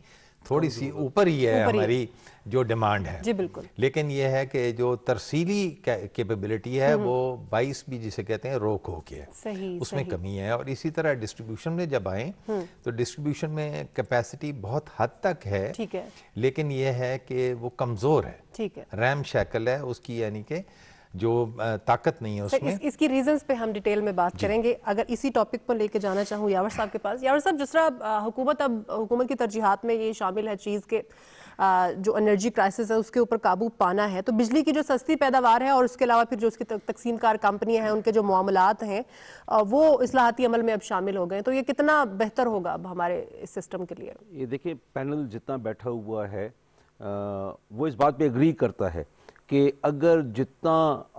थोड़ी सी ऊपर ही है हमारी जो डिमांड है। जी बिल्कुल। लेकिन ये है कि जो तरसीली कैपेबिलिटी है वो 22 भी जिसे कहते हैं रोक हो के है, उसमें कमी है। और इसी तरह डिस्ट्रीब्यूशन में जब आए तो डिस्ट्रीब्यूशन में कैपेसिटी बहुत हद तक है, ठीक है, लेकिन ये है कि वो कमजोर है, ठीक है, रैम शैकल है उसकी, यानी कि जो ताकत नहीं है उसमें। इसकी रीजंस पे हम डिटेल में बात करेंगे। अगर इसी टॉपिक पर लेके जाना चाहूँ यावर साहब के पास, यावर साहब जिस तरह हुकूमत की तरजीहात में ये शामिल है चीज़ के जो एनर्जी क्राइसिस है उसके ऊपर काबू पाना है, तो बिजली की जो सस्ती पैदावार है और उसके अलावा फिर जो उसकी तकसीमकार कंपनियां हैं उनके जो मामलात हैं वो इस्लाहाती अमल में अब शामिल हो गए, तो ये कितना बेहतर होगा अब हमारे इस सिस्टम के लिए? ये देखिए, पैनल जितना बैठा हुआ है वो इस बात पे एग्री करता है कि अगर जितना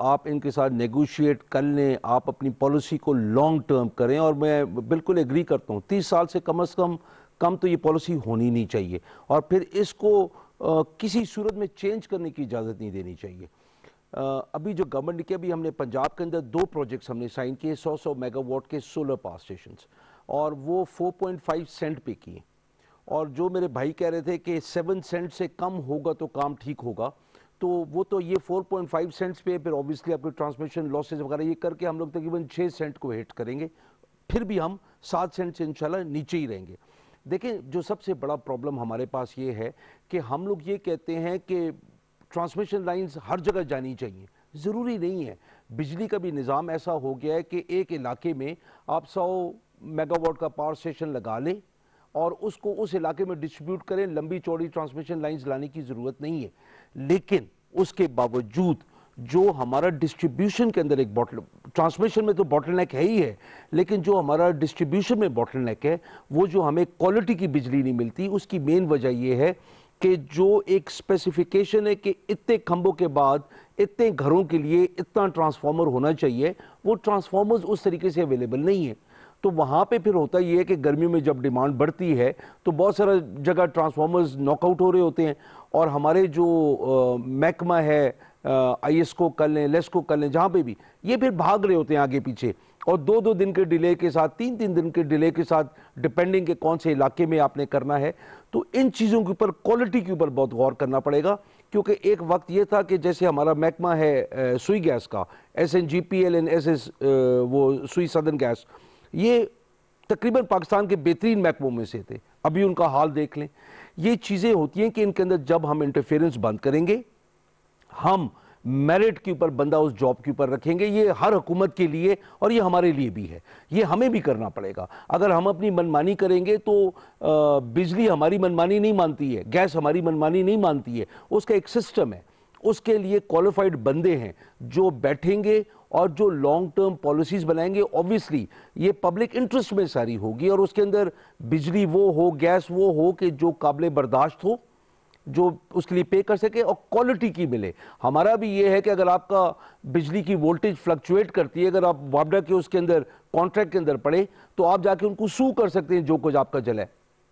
आप इनके साथ नेगोशिएट कर लें, आप अपनी पॉलिसी को लॉन्ग टर्म करें, और मैं बिल्कुल एग्री करता हूँ 30 साल से कम से कम तो ये पॉलिसी होनी नहीं चाहिए और फिर इसको किसी सूरत में चेंज करने की इजाज़त नहीं देनी चाहिए। अभी जो गवर्नमेंट ने किया, अभी हमने पंजाब के अंदर 2 प्रोजेक्ट्स हमने साइन किए 100 मेगावाट के सोलर पावर स्टेशंस, और वो 4.5 सेंट पे किए। और जो मेरे भाई कह रहे थे कि 7 सेंट से कम होगा तो काम ठीक होगा, तो वो तो ये 4.5 सेंट्स पे, फिर ऑब्वियसली आपके ट्रांसमिशन लॉसेज वगैरह ये करके हम लोग तकरीबन 6 सेंट को हिट करेंगे, फिर भी हम 7 सेंट से इंशाल्लाह नीचे ही रहेंगे। देखिए, जो सबसे बड़ा प्रॉब्लम हमारे पास ये है कि हम लोग ये कहते हैं कि ट्रांसमिशन लाइंस हर जगह जानी चाहिए, ज़रूरी नहीं है। बिजली का भी निज़ाम ऐसा हो गया है कि एक इलाके में आप 100 मेगावाट का पावर स्टेशन लगा लें और उसको उस इलाके में डिस्ट्रीब्यूट करें, लंबी चौड़ी ट्रांसमिशन लाइंस लाने की ज़रूरत नहीं है। लेकिन उसके बावजूद जो हमारा डिस्ट्रीब्यूशन के अंदर एक ट्रांसमिशन में तो बॉटलनेक है ही है, लेकिन जो हमारा डिस्ट्रीब्यूशन में बॉटलनेक है, वो जो हमें क्वालिटी की बिजली नहीं मिलती, उसकी मेन वजह ये है कि जो एक स्पेसिफिकेशन है कि इतने खंभों के बाद इतने घरों के लिए इतना ट्रांसफार्मर होना चाहिए, वो ट्रांसफार्मर्स उस तरीके से अवेलेबल नहीं है। तो वहाँ पे फिर होता ये है कि गर्मियों में जब डिमांड बढ़ती है तो बहुत सारा जगह ट्रांसफार्मर्स नॉकआउट हो रहे होते हैं, और हमारे जो महकमा है IS को कर लें, लेस को कर लें, जहाँ पे भी ये फिर भाग रहे होते हैं आगे पीछे, और 2-2 दिन के डिले के साथ, 3-3 दिन के डिले के साथ, डिपेंडिंग के कौन से इलाके में आपने करना है। तो इन चीज़ों के ऊपर, क्वालिटी के ऊपर बहुत गौर करना पड़ेगा क्योंकि एक वक्त ये था कि जैसे हमारा महकमा है सुई गैस का, SNGPL एंड SS वो सुई सदर्न गैस, ये तकरीबन पाकिस्तान के बेहतरीन महकमों में से थे। अभी उनका हाल देख लें। ये चीज़ें होती हैं कि इनके अंदर जब हम इंटरफेरेंस बंद करेंगे, हम मेरिट के ऊपर बंदा उस जॉब के ऊपर रखेंगे। ये हर हुकूमत के लिए और ये हमारे लिए भी है, ये हमें भी करना पड़ेगा। अगर हम अपनी मनमानी करेंगे तो बिजली हमारी मनमानी नहीं मानती है, गैस हमारी मनमानी नहीं मानती है, उसका एक सिस्टम है, उसके लिए क्वालिफाइड बंदे हैं जो बैठेंगे और जो लॉन्ग टर्म पॉलिसीज बनाएंगे। ऑब्वियसली ये पब्लिक इंटरेस्ट में सारी होगी और उसके अंदर बिजली वो हो, गैस वो हो कि जो काबिल बर्दाश्त हो, जो उसके लिए पे कर सके और क्वालिटी की मिले। हमारा भी ये है कि अगर आपका बिजली की वोल्टेज फ्लक्चुएट करती है, अगर आप वापडा के उसके अंदर कॉन्ट्रैक्ट के अंदर पड़े तो आप जाके उनको सू कर सकते हैं जो कुछ आपका जला है।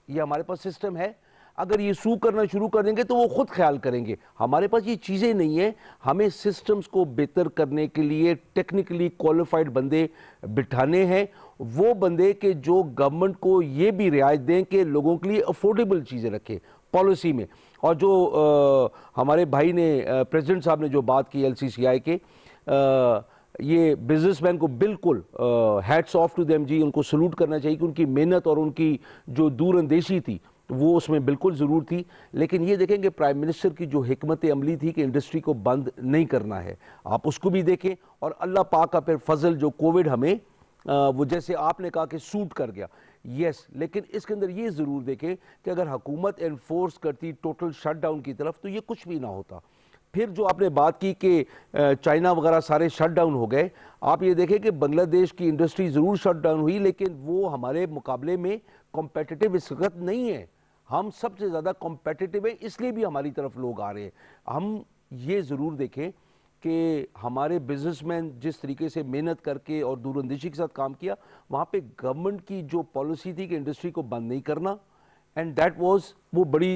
ये हमारे पास सिस्टम है। अगर ये सू करना शुरू कर देंगे तो वो खुद ख्याल करेंगे। हमारे पास ये चीज़ें नहीं है। हमें सिस्टम्स को बेहतर करने के लिए टेक्निकली क्वालिफाइड बंदे बिठाने हैं, वो बंदे के जो गवर्नमेंट को ये भी रियायत दें कि लोगों के लिए अफोर्डेबल चीज़ें रखें पॉलिसी में। और जो हमारे भाई ने प्रेसिडेंट साहब ने जो बात की LCCI के, ये बिजनेसमैन को बिल्कुल हैट्स ऑफ टू देम जी, उनको सलूट करना चाहिए कि उनकी मेहनत और उनकी जो दूरअंदेशी थी वो उसमें बिल्कुल ज़रूर थी। लेकिन ये देखें कि प्राइम मिनिस्टर की जो हिकमत अमली थी कि इंडस्ट्री को बंद नहीं करना है, आप उसको भी देखें। और अल्लाह पाक का फिर फजल जो कोविड हमें वो जैसे आपने कहा कि सूट कर गया, यस, लेकिन इसके अंदर ये ज़रूर देखें कि अगर हुकूमत एनफोर्स करती टोटल शटडाउन की तरफ तो ये कुछ भी ना होता। फिर जो आपने बात की कि चाइना वगैरह सारे शटडाउन हो गए, आप ये देखें कि बांग्लादेश की इंडस्ट्री ज़रूर शटडाउन हुई लेकिन वो हमारे मुकाबले में कॉम्पिटिटिव इस वक्त नहीं है। हम सबसे ज़्यादा कॉम्पिटिटिव है, इसलिए भी हमारी तरफ लोग आ रहे हैं। हम ये ज़रूर देखें कि हमारे बिजनेसमैन जिस तरीके से मेहनत करके और दूरअंदेशी के साथ काम किया, वहाँ पे गवर्नमेंट की जो पॉलिसी थी कि इंडस्ट्री को बंद नहीं करना, एंड दैट वाज वो बड़ी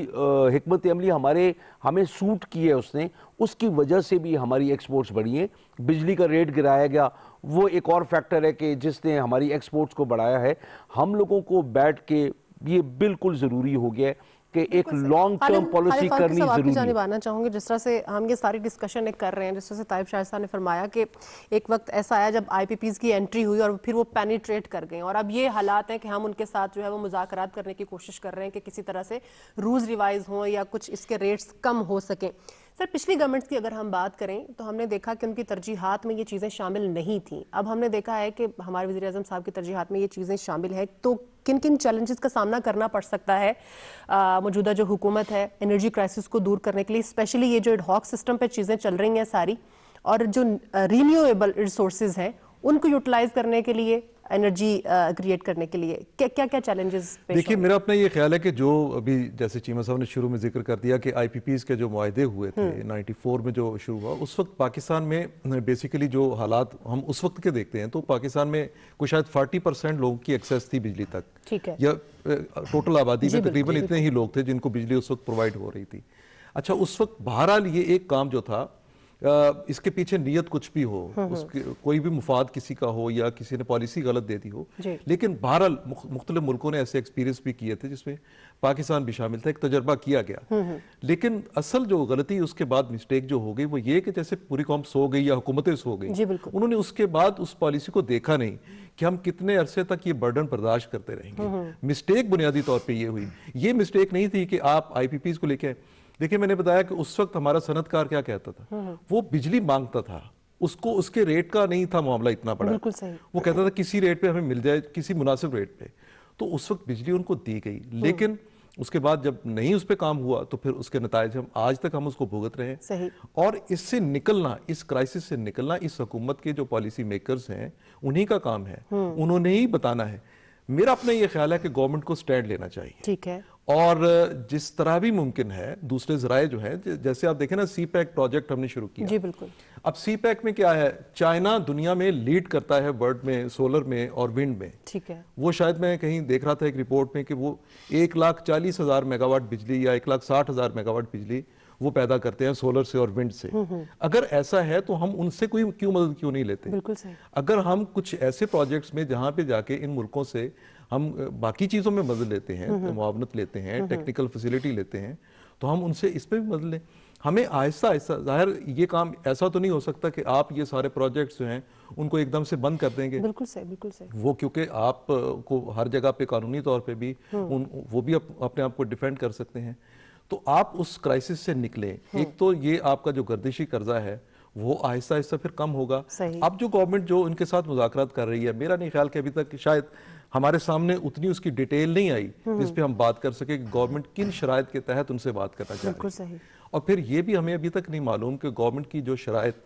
हिकमत अमली हमें सूट की है उसने, उसकी वजह से भी हमारी एक्सपोर्ट्स बढ़ी हैं। बिजली का रेट गिराया गया, वो एक और फैक्टर है कि जिसने हमारी एक्सपोर्ट्स को बढ़ाया है। हम लोगों को बैठ के ये बिल्कुल ज़रूरी हो गया है कि एक लॉन्ग टर्म पॉलिसी करनी जरूरी है। जानना चाहूंगी, जिस तरह से हम ये सारी डिस्कशन कर रहे हैं, जिस तरह से ताइब शाह साहब ने फरमाया कि एक वक्त ऐसा आया जब IPPs की एंट्री हुई और फिर वो पेनिट्रेट कर गए, और अब ये हालात हैं कि हम उनके साथ जो है वो मुज़ाकरात करने की कोशिश कर रहे हैं कि किसी तरह से रूल्स रिवाइज हों या कुछ इसके रेट्स कम हो सकें। सर, पिछली गवर्नमेंट्स की अगर हम बात करें तो हमने देखा कि उनकी तरजीहात में ये चीज़ें शामिल नहीं थी। अब हमने देखा है कि हमारे वज़ीर आज़म साहब की तरजीहात में ये चीज़ें शामिल हैं, तो किन किन चैलेंजेस का सामना करना पड़ सकता है मौजूदा जो हुकूमत है एनर्जी क्राइसिस को दूर करने के लिए, स्पेशली ये जो एडहॉक सिस्टम पे चीज़ें चल रही हैं सारी, और जो रीन्यूएबल रिसोर्सेज हैं उनको यूटिलाइज करने के लिए, एनर्जी क्रिएट करने के लिए क्या क्या चैलेंजेस? देखिए, मेरा अपना ये ख्याल है कि जो अभी जैसे चीमा साहब ने शुरू में जिक्र कर दिया कि IPPs के जो मुआहदे हुए थे 94 में जो शुरू हुआ, उस वक्त पाकिस्तान में बेसिकली जो हालात हम उस वक्त के देखते हैं तो पाकिस्तान में कुछ शायद 40% लोगों की एक्सेस थी बिजली तक, ठीक है, या टोटल आबादी में तकरीबन इतने ही लोग थे जिनको बिजली उस वक्त प्रोवाइड हो रही थी। अच्छा, उस वक्त बहरहाल ये एक काम जो था, इसके पीछे नियत कुछ भी हो, उसके कोई भी मुफाद किसी का हो या किसी ने पॉलिसी गलत दे दी हो, लेकिन बहरहाल मुख्तलिफ मुल्कों ने ऐसे एक्सपीरियंस भी किए थे जिसमें पाकिस्तान भी शामिल था, एक तजर्बा किया गया। लेकिन असल जो गलती उसके बाद मिस्टेक जो हो गई वो ये कि जैसे पूरी कौम सो गई या हुकूमतें सो गई, उन्होंने उसके बाद उस पॉलिसी को देखा नहीं कि हम कितने अरसे तक ये बर्डन बर्दाश्त करते रहेंगे। मिस्टेक बुनियादी तौर पर ये हुई। ये मिस्टेक नहीं थी कि आप IPPs को लेके, देखिए मैंने बताया कि उस वक्त हमारा सनतकार क्या कहता था, वो बिजली मांगता था, उसको उसके रेट का नहीं था मामला इतना बड़ा, वो कहता था किसी रेट पे हमें मिल जाए, किसी मुनासिब रेट पे, तो उस वक्त बिजली उनको दी गई। लेकिन उसके बाद जब नहीं उस पर काम हुआ तो फिर उसके नतायज हम आज तक हम उसको भुगत रहे हैं। और इससे निकलना, इस क्राइसिस से निकलना इस हुकूमत के जो पॉलिसी मेकर्स हैं उन्हीं का काम है, उन्होंने ही बताना है। मेरा अपना ये ख्याल है कि गवर्नमेंट को स्टैंड लेना चाहिए, ठीक है, और जिस तरह भी मुमकिन है दूसरे जराए जो है, जैसे आप देखें ना CPEC प्रोजेक्ट हमने शुरू किया। जी बिल्कुल। अब CPEC में क्या है, चाइना दुनिया में लीड करता है वर्ल्ड में सोलर में और विंड में, ठीक है। वो शायद मैं कहीं देख रहा था एक रिपोर्ट में कि वो 1,40,000 मेगावाट बिजली या 1,60,000 मेगावाट बिजली वो पैदा करते हैं सोलर से और विंड से। अगर ऐसा है तो हम उनसे कोई मदद क्यों नहीं लेते? बिल्कुल सही। अगर हम कुछ ऐसे प्रोजेक्ट्स में जहां पे जाके इन मुल्कों से हम बाकी चीजों में मदद लेते हैं, मुआवनत लेते हैं, टेक्निकल फैसिलिटी लेते हैं, तो हम उनसे इस पे भी मदद लें। हमें आहिस्ता आहिस्ता, जाहिर ये काम ऐसा तो नहीं हो सकता कि आप ये सारे प्रोजेक्ट्स जो हैं उनको एकदम से बंद कर देंगे। बिल्कुल सही, बिल्कुल सही। वो क्योंकि आप को हर जगह पे कानूनी तौर पे भी वो भी अपने आप को डिफेंड कर सकते हैं। तो आप उस क्राइसिस से निकले। एक तो ये आपका जो गर्दिशी कर्जा है वो आहिस्ता आहिस्ता फिर कम होगा। अब जो गवर्नमेंट जो उनके साथ मुज़ाकरात कर रही है, मेरा नहीं ख्याल कि अभी तक शायद हमारे सामने उतनी उसकी डिटेल नहीं आई जिस पे हम बात कर सके कि गवर्नमेंट किन शराइत के तहत उनसे बात करना चाह रही है। और फिर ये भी हमें अभी तक नहीं मालूम कि गवर्नमेंट की जो शराइत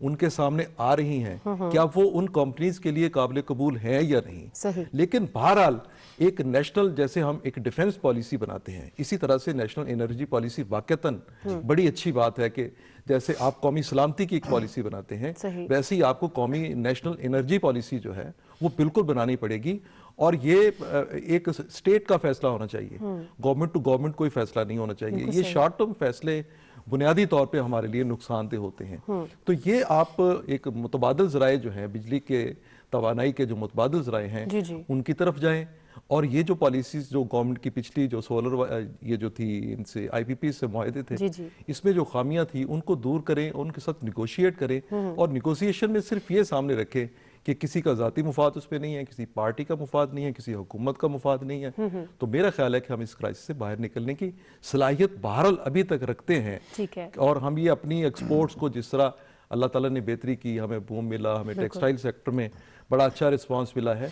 उनके सामने आ रही हैं क्या वो उन कंपनीज के लिए काबिल कबूल हैं या नहीं। लेकिन बहरहाल एक नेशनल, जैसे हम एक डिफेंस पॉलिसी बनाते हैं, इसी तरह से नेशनल एनर्जी पॉलिसी वाकईतन बड़ी अच्छी बात है कि जैसे आप कौमी सलामती की एक पॉलिसी बनाते हैं, वैसे ही आपको कौमी नेशनल एनर्जी पॉलिसी जो है वो बिल्कुल बनानी पड़ेगी। और ये एक स्टेट का फैसला होना चाहिए, गवर्नमेंट टू गवर्नमेंट कोई फैसला नहीं होना चाहिए। ये शॉर्ट टर्म फैसले बुनियादी तौर पे हमारे लिए नुकसानदेह होते हैं। तो ये आप एक मुतबादल ज़राए जो हैं, बिजली के तवानाई के जो मुतबादल ज़राए हैं उनकी तरफ जाएं। और ये जो पॉलिसीज जो गवर्नमेंट की पिछली जो सोलर ये जो थी इनसे IPP से मुआहदे थे, इसमें जो खामियां थी उनको दूर करें, उनके साथ निगोशिएट करें। और निगोशिएशन में सिर्फ ये सामने रखें कि किसी का ज़ाती मुफाद उस पर नहीं है, किसी पार्टी का मुफाद नहीं है, किसी हुकूमत का मुफाद नहीं है। तो मेरा ख्याल है कि हम इस क्राइसिस से बाहर निकलने की सलाहियत बहरहाल अभी तक रखते हैं। और हम ये अपनी एक्सपोर्ट्स को जिस तरह अल्लाह ताला ने बेहतरी की, हमें बूम मिला, हमें टेक्सटाइल सेक्टर में बड़ा अच्छा रिस्पांस मिला है,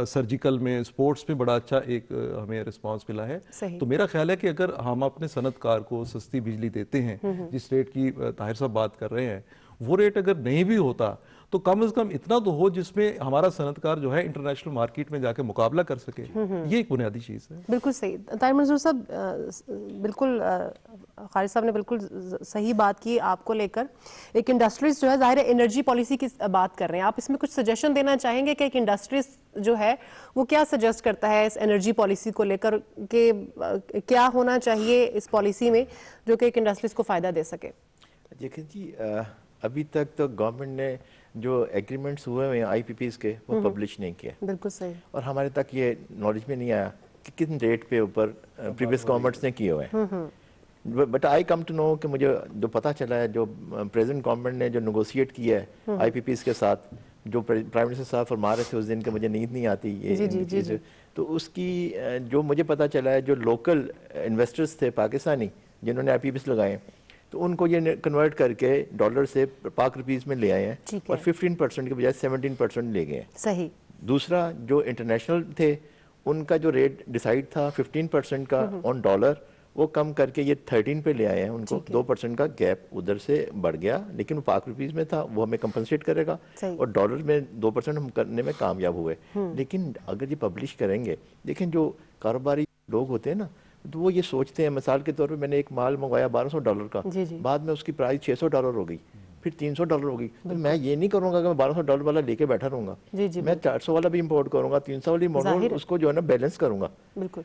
सर्जिकल में, स्पोर्ट्स में बड़ा अच्छा एक हमें रिस्पांस मिला है। तो मेरा ख्याल है कि अगर हम अपने सनतकार को सस्ती बिजली देते हैं, जिस रेट की ताहिर साहब बात कर रहे हैं, वो रेट अगर नहीं भी होता तो कम से कम इतना तो हो जिसमें हमारा सनतकार जो है इंटरनेशनल मार्केट में जाके मुकाबला कर सके। ये एक बुनियादी चीज़ है। बिल्कुल सही। ताहिर मंजूर साहब, बिल्कुल खालिद साहब ने बिल्कुल सही बात की आपको लेकर। एक इंडस्ट्रीज जो है, ज़ाहिर है एनर्जी पॉलिसी की बात कर रहे हैं आप, इसमें कुछ सजेशन देना चाहेंगे कि एक इंडस्ट्रीज जो है वो क्या सजेस्ट करता है इस एनर्जी पॉलिसी को लेकर कि क्या होना चाहिए इस पॉलिसी में जो कि एक इंडस्ट्रीज को फ़ायदा दे सके? देखिए जी, अभी तक तो गवर्नमेंट ने जो एग्रीमेंट्स हुए हैं IPPs के वो पब्लिश नहीं किए। बिल्कुल सही। और हमारे तक ये नॉलेज में नहीं आया कि किन रेट पे ऊपर प्रीवियस गवर्नमेंट्स ने किए हुए हैं। But I come to know कि मुझे जो पता चला है, जो प्रेजेंट गवर्नमेंट ने जो नेगोशिएट किया है IPPs के साथ, जो प्राइम मिनिस्टर साहब फरमा रहे थे उस दिन के मुझे नींद नहीं आती ये तो उसकी जो मुझे पता चला है, जो लोकल इन्वेस्टर्स थे पाकिस्तानी जिन्होंने IPPs लगाए, तो उनको ये कन्वर्ट करके डॉलर से पाक रुपीस में ले आए हैं और 15% के बजाय 17% ले गए हैं। सही। दूसरा, जो इंटरनेशनल थे उनका जो रेट डिसाइड था 15% का ऑन डॉलर, वो कम करके ये 13 पे ले आए हैं। उनको 2% का गैप उधर से बढ़ गया, लेकिन वो पाक रुपीस में था, वो हमें कंपनसेट करेगा। और डॉलर में 2% हम करने में कामयाब हुए। लेकिन अगर ये पब्लिश करेंगे, लेकिन जो कारोबारी लोग होते हैं ना, तो वो ये सोचते हैं, मिसाल के तौर पे मैंने एक माल मंगवाया $1200 का, बाद में उसकी प्राइस $600 हो गई, फिर $300 हो गई, तो मैं ये नहीं करूंगा कि मैं $1200 वाला लेके बैठा रहूंगा। मैं 400 वाला भी इंपोर्ट करूंगा, 300 वाली इंपोर्ट, उसको जो है ना बैलेंस करूंगा।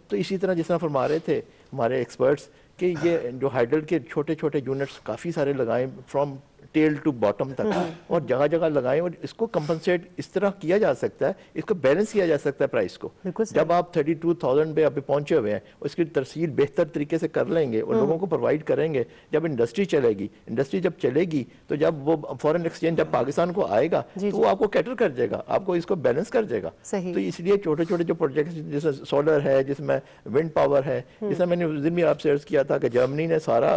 तो इसी तरह जिस तरह फरमा रहे थे हमारे एक्सपर्ट्स कि ये जो हाइडल के छोटे छोटे यूनिट्स काफ़ी सारे लगाएं, फ्रॉम टेल टू बॉटम तक, और जगह जगह लगाएं, और इसको कंपनसेट इस तरह किया जा सकता है, इसको बैलेंस किया जा सकता है प्राइस को। जब आप 32,000 पे अभी पहुंचे हुए हैं, उसकी तरसील बेहतर तरीके से कर लेंगे और लोगों को प्रोवाइड करेंगे। जब इंडस्ट्री चलेगी, इंडस्ट्री जब चलेगी तो जब वो फॉरेन एक्सचेंज जब पाकिस्तान को आएगा तो वो आपको कैटर कर देगा, आपको इसको बैलेंस कर देगा। तो इसलिए छोटे छोटे जो प्रोजेक्ट जैसे सोलर है, जिसमें विंड पावर है, जैसा मैंने उस दिन भी आपसे अर्ज किया था कि जर्मनी ने सारा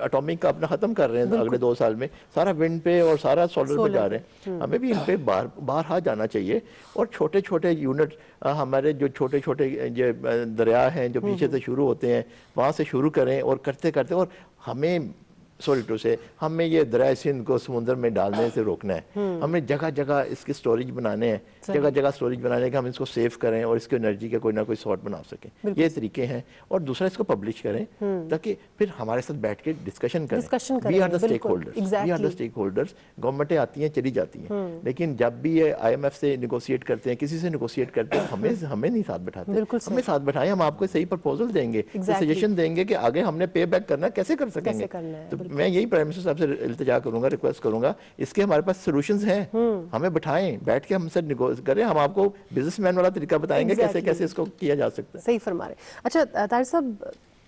एटॉमिक का अपना खत्म कर रहे हैं अगले 2 साल में, सारा विंड पे और सारा सोलर पे जा रहे हैं। हमें भी इन पे बाहर जाना चाहिए। और छोटे छोटे यूनिट, हमारे जो छोटे छोटे दरिया हैं जो पीछे से शुरू होते हैं, वहाँ से शुरू करें, और करते करते, और हमें हमें ये दरिया सिंध को समुद्र में डालने से रोकना है। हमें जगह जगह इसके स्टोरेज बनाने हैं, जगह जगह स्टोरेज बनाने के हम इसको सेव करें और इसकी एनर्जी का कोई ना कोई सॉर्ट बना सकें। ये तरीके हैं। और दूसरा, इसको पब्लिश करें ताकि फिर हमारे साथ बैठ के डिस्कशन करें। We are the stakeholders. गवर्नमेंटें आती हैं, चली जाती हैं, लेकिन जब भी ये IMF से निगोशिएट करते हैं, किसी से निगोशिएट करते हैं, हमें नहीं साथ बैठाते। हमें साथ बैठाएं, हम आपको सही प्रपोजल देंगे, सजेशन देंगे कि आगे हमने पे बैक करना कैसे कर सकेंगे। तो मैं यही प्राइम मिनिस्टर साहब से इल्तिजा करूंगा, रिक्वेस्ट करूंगा, इसके हमारे पास सॉल्यूशंस हैं। हमें बैठाएं, बैठ के हमसे निगोशिएट करें, हम आपको बिजनेसमैन वाला तरीका बताएंगे कैसे कैसे इसको किया जा सकता है। सही फरमा रहे। अच्छा ताहिर साहब,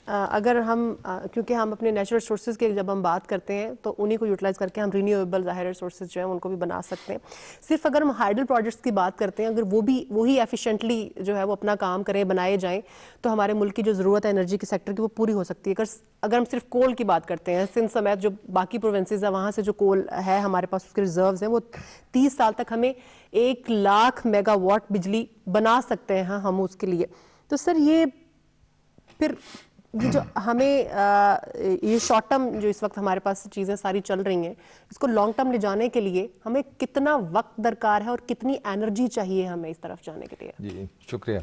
अगर हम क्योंकि हम अपने नेचुरल रिसोर्सेज की जब हम बात करते हैं तो उन्हीं को यूटिलाइज करके हम रिन्यूएबल ज़ाहिर रिसोर्सेज जो है उनको भी बना सकते हैं। सिर्फ अगर हम हाइडल प्रोजेक्ट्स की बात करते हैं, अगर वही एफिशिएंटली जो है वो अपना काम करें, बनाए जाएं, तो हमारे मुल्क की जो ज़रूरत है एनर्जी के सेक्टर की वो पूरी हो सकती है। अगर हम सिर्फ कोल की बात करते हैं, सिंध समेत जो बाकी प्रोविंसेस है वहाँ से जो कोल है हमारे पास उसके रिजर्व्स हैं, वो 30 साल तक हमें 1 लाख मेगावाट बिजली बना सकते हैं हम उसके लिए। तो सर ये फिर ये जो हमें ये शॉर्ट टर्म जो इस वक्त हमारे पास चीज़ें सारी चल रही हैं, इसको लॉन्ग टर्म ले जाने के लिए हमें कितना वक्त दरकार है और कितनी एनर्जी चाहिए हमें इस तरफ जाने के लिए? जी शुक्रिया।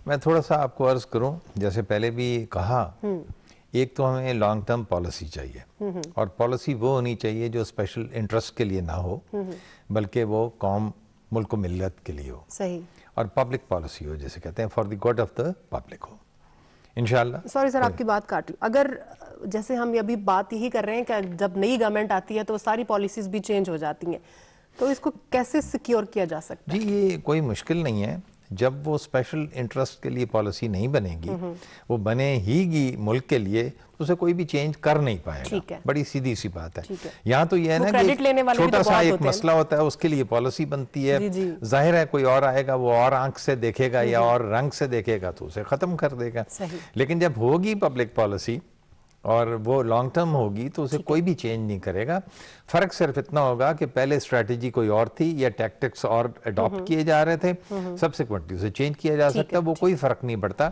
मैं थोड़ा सा आपको अर्ज करूं, जैसे पहले भी कहा, एक तो हमें लॉन्ग टर्म पॉलिसी चाहिए और पॉलिसी वो होनी चाहिए जो स्पेशल इंटरेस्ट के लिए ना हो, बल्कि वो कौम मुल्क मिल्लत के लिए हो। सही। और पब्लिक पॉलिसी हो, जैसे कहते हैं for the good of the public हो, इंशाल्लाह। सॉरी सर आपकी बात काट लूं, अगर जैसे हम अभी बात यही कर रहे हैं कि जब नई गवर्नमेंट आती है तो सारी पॉलिसीज भी चेंज हो जाती हैं, तो इसको कैसे सिक्योर किया जा सकता है? जी ये कोई मुश्किल नहीं है। जब वो स्पेशल इंटरेस्ट के लिए पॉलिसी नहीं बनेगी, वो बने ही मुल्क के लिए, उसे कोई भी चेंज कर नहीं पाएगा। बड़ी सीधी सी बात है। यहाँ तो ये है ना कि छोटा सा एक मसला होता है, उसके लिए पॉलिसी बनती है, जाहिर है कोई और आएगा वो और आंख से देखेगा या और रंग से देखेगा तो उसे खत्म कर देगा। लेकिन जब होगी पब्लिक पॉलिसी और वो लॉन्ग टर्म होगी तो उसे कोई भी चेंज नहीं करेगा। फर्क सिर्फ इतना होगा कि पहले स्ट्रेटेजी कोई और थी या टैक्टिक्स और अडॉप्ट किए जा रहे थे, सब्सिक्वेंटली उसे चेंज किया जा सकता है, वो कोई फर्क नहीं पड़ता,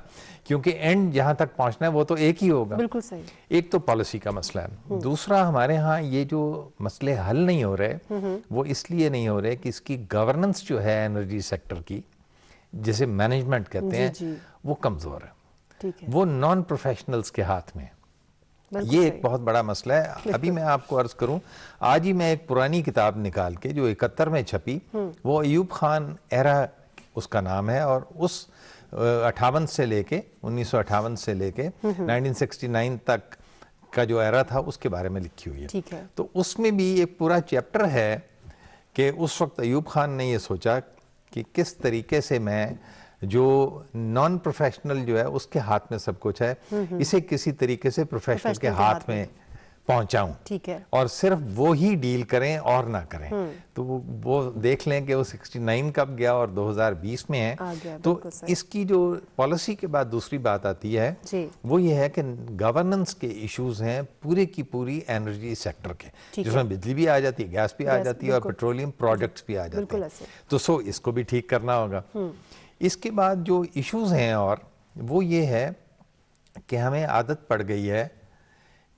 क्योंकि एंड जहां तक पहुंचना है वो तो एक ही होगा। बिल्कुल सही। एक तो पॉलिसी का मसला है। दूसरा, हमारे यहाँ ये जो मसले हल नहीं हो रहे वो इसलिए नहीं हो रहे कि इसकी गवर्नेंस जो है एनर्जी सेक्टर की, जिसे मैनेजमेंट कहते हैं, वो कमजोर है, वो नॉन प्रोफेशनल्स के हाथ में। ये एक बहुत बड़ा मसला है। अभी मैं आपको अर्ज करूं, आज ही मैं एक पुरानी किताब निकाल के जो 71 में छपी, वो अयूब खान एरा उसका नाम है, और उस 58 से लेके 1958 से लेके 1969 तक का जो एरा था उसके बारे में लिखी हुई है। तो उसमें भी एक पूरा चैप्टर है कि उस वक्त अयूब खान ने ये सोचा कि किस तरीके से मैं जो नॉन प्रोफेशनल जो है उसके हाथ में सब कुछ है, इसे किसी तरीके से प्रोफेशनल के हाथ में पहुंचाऊं, ठीक है, और सिर्फ वो ही डील करें और ना करें। तो वो देख लें कि वो 69 कब गया और 2020 में है। तो इसकी जो पॉलिसी के बाद दूसरी बात आती है वो ये है कि गवर्नेंस के इश्यूज हैं पूरे की पूरी एनर्जी सेक्टर के, जिसमें बिजली भी आ जाती है, गैस भी आ जाती है और पेट्रोलियम प्रोडक्ट्स भी आ जाते हैं। तो इसको भी ठीक करना होगा। इसके बाद जो इश्यूज हैं और वो ये है कि हमें आदत पड़ गई है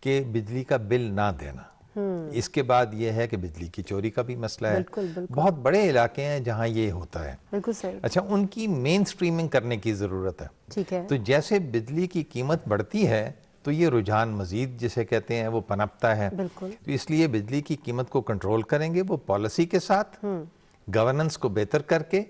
कि बिजली का बिल ना देना। इसके बाद ये है कि बिजली की चोरी का भी मसला है। बहुत बड़े इलाके हैं जहां ये होता है। बिल्कुल सही। अच्छा, उनकी मेन स्ट्रीमिंग करने की जरूरत है। ठीक है। तो जैसे बिजली की कीमत बढ़ती है तो ये रुझान मजीद जिसे कहते हैं वो पनपता है। बिल्कुल। तो इसलिए बिजली की कीमत को कंट्रोल करेंगे वो पॉलिसी के साथ, गवर्नेंस को बेहतर करके।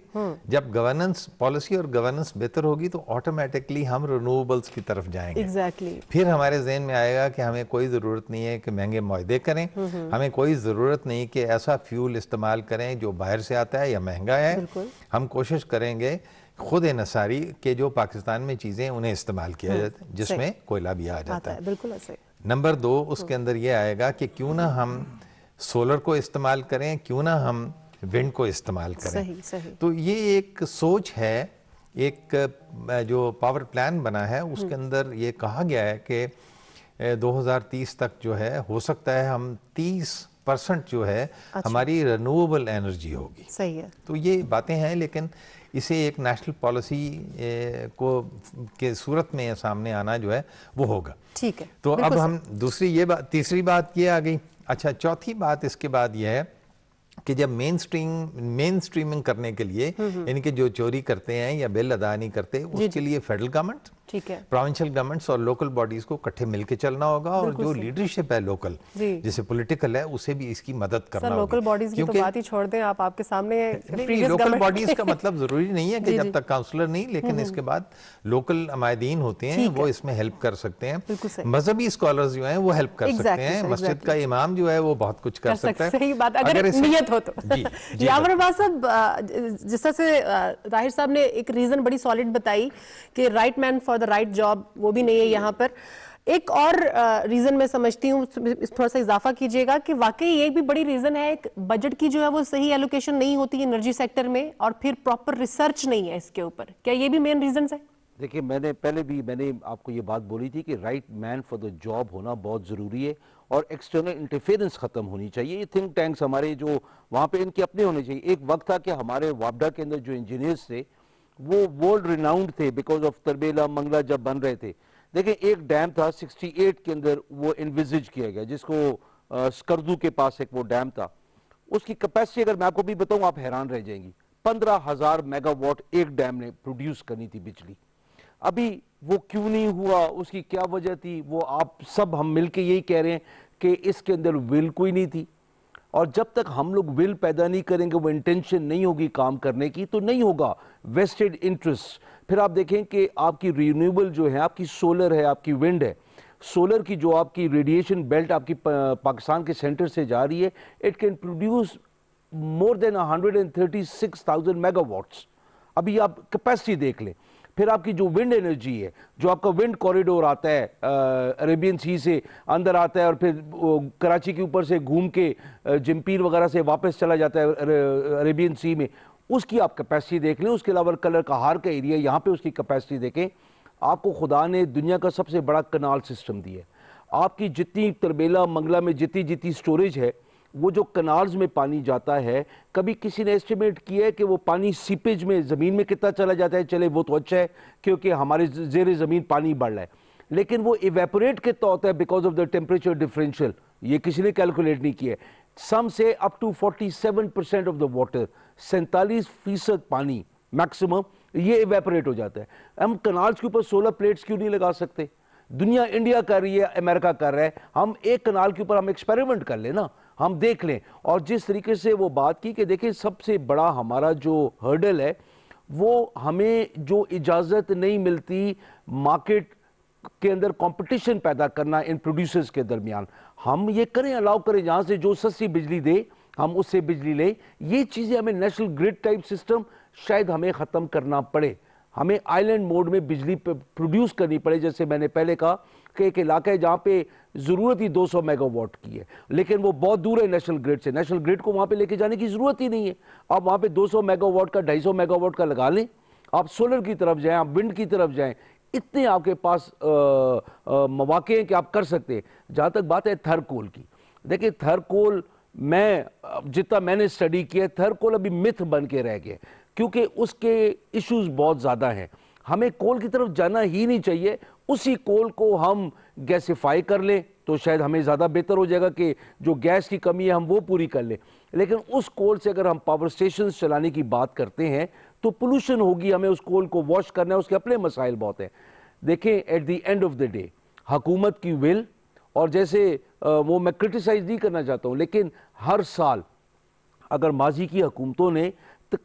जब गवर्नेंस पॉलिसी और गवर्नेंस बेहतर होगी तो ऑटोमेटिकली हम रिन्यूएबल्स की तरफ जाएंगे। एग्जैक्टली। फिर हमारे ज़हन में आएगा कि हमें कोई ज़रूरत नहीं है कि महंगे मुआहदे करें, हमें कोई ज़रूरत नहीं कि ऐसा फ्यूल इस्तेमाल करें जो बाहर से आता है या महंगा है। हम कोशिश करेंगे खुद इनसारी के जो पाकिस्तान में चीज़ें उन्हें इस्तेमाल किया जाता है, जिसमें कोयला भी आ जाता है। बिल्कुल ऐसे। नंबर 2 उसके अंदर ये आएगा कि क्यों ना हम सोलर को इस्तेमाल करें, क्यों ना हम विंड को इस्तेमाल करें। सही, सही। तो ये एक सोच है, एक जो पावर प्लान बना है उसके अंदर ये कहा गया है कि 2030 तक जो है हो सकता है हम 30% जो है हमारी रिन्यूएबल एनर्जी होगी। सही है। तो ये बातें हैं, लेकिन इसे एक नेशनल पॉलिसी को के सूरत में सामने आना जो है वो होगा। ठीक है। तो अब हम दूसरी ये बात, तीसरी बात ये आ गई। अच्छा, चौथी बात इसके बाद ये है कि जब मेन स्ट्रीमिंग करने के लिए, यानी कि जो चोरी करते हैं या बिल अदा नहीं करते, उसके लिए फेडरल गवर्नमेंट, ठीक है, प्रोविंशियल गवर्नमेंट्स और लोकल बॉडीज को इकट्ठे मिलकर चलना होगा, और जो लीडरशिप है लोकल, जैसे पॉलिटिकल है, उसे भी इसकी मदद करना होगा। लोकल बॉडीज की तो बात ही छोड़ दें आप, आपके सामने लोकल बॉडीज का मतलब जरूरी नहीं है कि जब तक काउंसलर नहीं, लेकिन इसके बाद लोकल अमायदीन होते हैं वो इसमें हेल्प कर सकते हैं। मजहबी स्कॉलर्स जो है वो हेल्प कर सकते हैं। मस्जिद का इमाम जो है वो बहुत कुछ कर सकता है। सही बात, अगर नियत हो तो। यावर अब्बास साहब, जिस तरह से ताहिर साहब ने एक रीजन बड़ी सॉलिड बताई कि right man for the right job, वो भी नहीं है यहाँ पर। एक और रीजन मैं समझती हूँ, थोड़ा सा इजाफा कीजिएगा, कि वाकई ये भी बड़ी रीजन है, एक बजट की जो है वो सही एलोकेशन नहीं होती एनर्जी सेक्टर में, और फिर प्रॉपर रिसर्च नहीं है इसके ऊपर। क्या ये भी मेन रीजन है? देखिए, मैंने आपको ये बात बोली थी कि right man for the job होना बहुत ज़रूरी है, और एक्सटर्नल इंटरफेरेंस ख़त्म होनी चाहिए। ये थिंक टैंक्स हमारे जो वहाँ पे इनके अपने होने चाहिए। एक वक्त था कि हमारे वापडा के अंदर जो इंजीनियर्स थे वो वर्ल्ड रिनाउंड थे बिकॉज ऑफ तरबेला मंगला जब बन रहे थे। देखिए, एक डैम था 68 के अंदर वो इन्विजिज किया गया, जिसको स्कर्दू के पास एक वो डैम था। उसकी कैपेसिटी अगर मैं आपको भी बताऊं आप हैरान रह जाएंगी, 15,000 मेगावाट एक डैम ने प्रोड्यूस करनी थी बिजली। अभी वो क्यों नहीं हुआ, उसकी क्या वजह थी, वो आप सब हम मिलके यही कह रहे हैं कि इसके अंदर विल कोई नहीं थी। और जब तक हम लोग विल पैदा नहीं करेंगे, वो इंटेंशन नहीं होगी काम करने की, तो नहीं होगा। Vested interest. फिर आप देखें कि आपकी रिन्यूएबल जो है, आपकी सोलर है, आपकी विंड है, सोलर की जो आपकी रेडिएशन बेल्ट आपकी पाकिस्तान के सेंटर से जा रही है, it can produce more than 136,000 megawatts. अभी आप कैपेसिटी देख लें। फिर आपकी जो विंड एनर्जी है, जो आपका विंड कॉरिडोर आता है अरेबियन सी से अंदर आता है और फिर कराची के ऊपर से घूम के जिम्पीर वगैरह से वापस चला जाता है अरेबियन सी में, उसकी आप कैपेसिटी देख लें। उसके अलावा कलर का हार का एरिया, यहाँ पे उसकी कैपेसिटी देखें। आपको खुदा ने दुनिया का सबसे बड़ा कनाल सिस्टम दिया है। आपकी जितनी तरबेला मंगला में जितनी स्टोरेज है, वो जो कनाल्स में पानी जाता है, कभी किसी ने एस्टिमेट किया है कि वो पानी सीपेज में ज़मीन में कितना चला जाता है? चले वो तो अच्छा है क्योंकि हमारे ज़ेरे ज़मीन पानी बढ़ रहा है, लेकिन वो इवेपोरेट कितना होता है because of the temperature differential, ये किसी ने कैलकुलेट नहीं किया है। Some say up to 47% of the water, 47% पानी मैक्सिमम, ये इवेपोरेट हो जाता है। हम कनाल्स के ऊपर सोलर प्लेट्स क्यों नहीं लगा सकते? दुनिया, इंडिया कर रही है, अमेरिका कर रहा है, हम एक कनाल के ऊपर हम एक्सपेरिमेंट कर लें ना, हम देख लें। और जिस तरीके से वो बात की कि देखिए, सबसे बड़ा हमारा जो हर्डल है, वो हमें जो इजाज़त नहीं मिलती मार्केट के अंदर कंपटीशन पैदा करना इन प्रोड्यूसर्स के दरमियान। हम ये करें, अलाउ करें, जहाँ से जो सस्ती बिजली दे हम उससे बिजली लें। ये चीज़ें हमें नेशनल ग्रिड टाइप सिस्टम शायद हमें ख़त्म करना पड़े। हमें आइलैंड मोड में बिजली प्रोड्यूस करनी पड़े। जैसे मैंने पहले कहा कि एक इलाका है जहाँ पे ज़रूरत ही 200 मेगावाट की है, लेकिन वो बहुत दूर है नेशनल ग्रिड से। नेशनल ग्रिड को वहाँ पे लेके जाने की ज़रूरत ही नहीं है। आप वहाँ पे 200 मेगावाट का, 250 मेगावाट का लगा लें, आप सोलर की तरफ जाएं, आप विंड की तरफ जाएं, इतने आपके पास मौके हैं कि आप कर सकते हैं। जहाँ तक बात है थर्कोल की, देखिए थर्कोल, मैं जितना मैंने स्टडी किया, थर्कोल अभी मिथ बन के रह गया क्योंकि उसके इश्यूज बहुत ज़्यादा हैं। हमें कोल की तरफ जाना ही नहीं चाहिए। उसी कोल को हम गैसिफाई कर लें तो शायद हमें ज़्यादा बेहतर हो जाएगा कि जो गैस की कमी है हम वो पूरी कर लें। लेकिन उस कोल से अगर हम पावर स्टेशन चलाने की बात करते हैं तो पोल्यूशन होगी, हमें उस कोल को वॉश करना है, उसके अपने मसाइल बहुत हैं। देखें, at the end of the day हुकूमत की विल, और जैसे वो मैं क्रिटिसाइज नहीं करना चाहता हूँ, लेकिन हर साल अगर माजी की हुकूमतों ने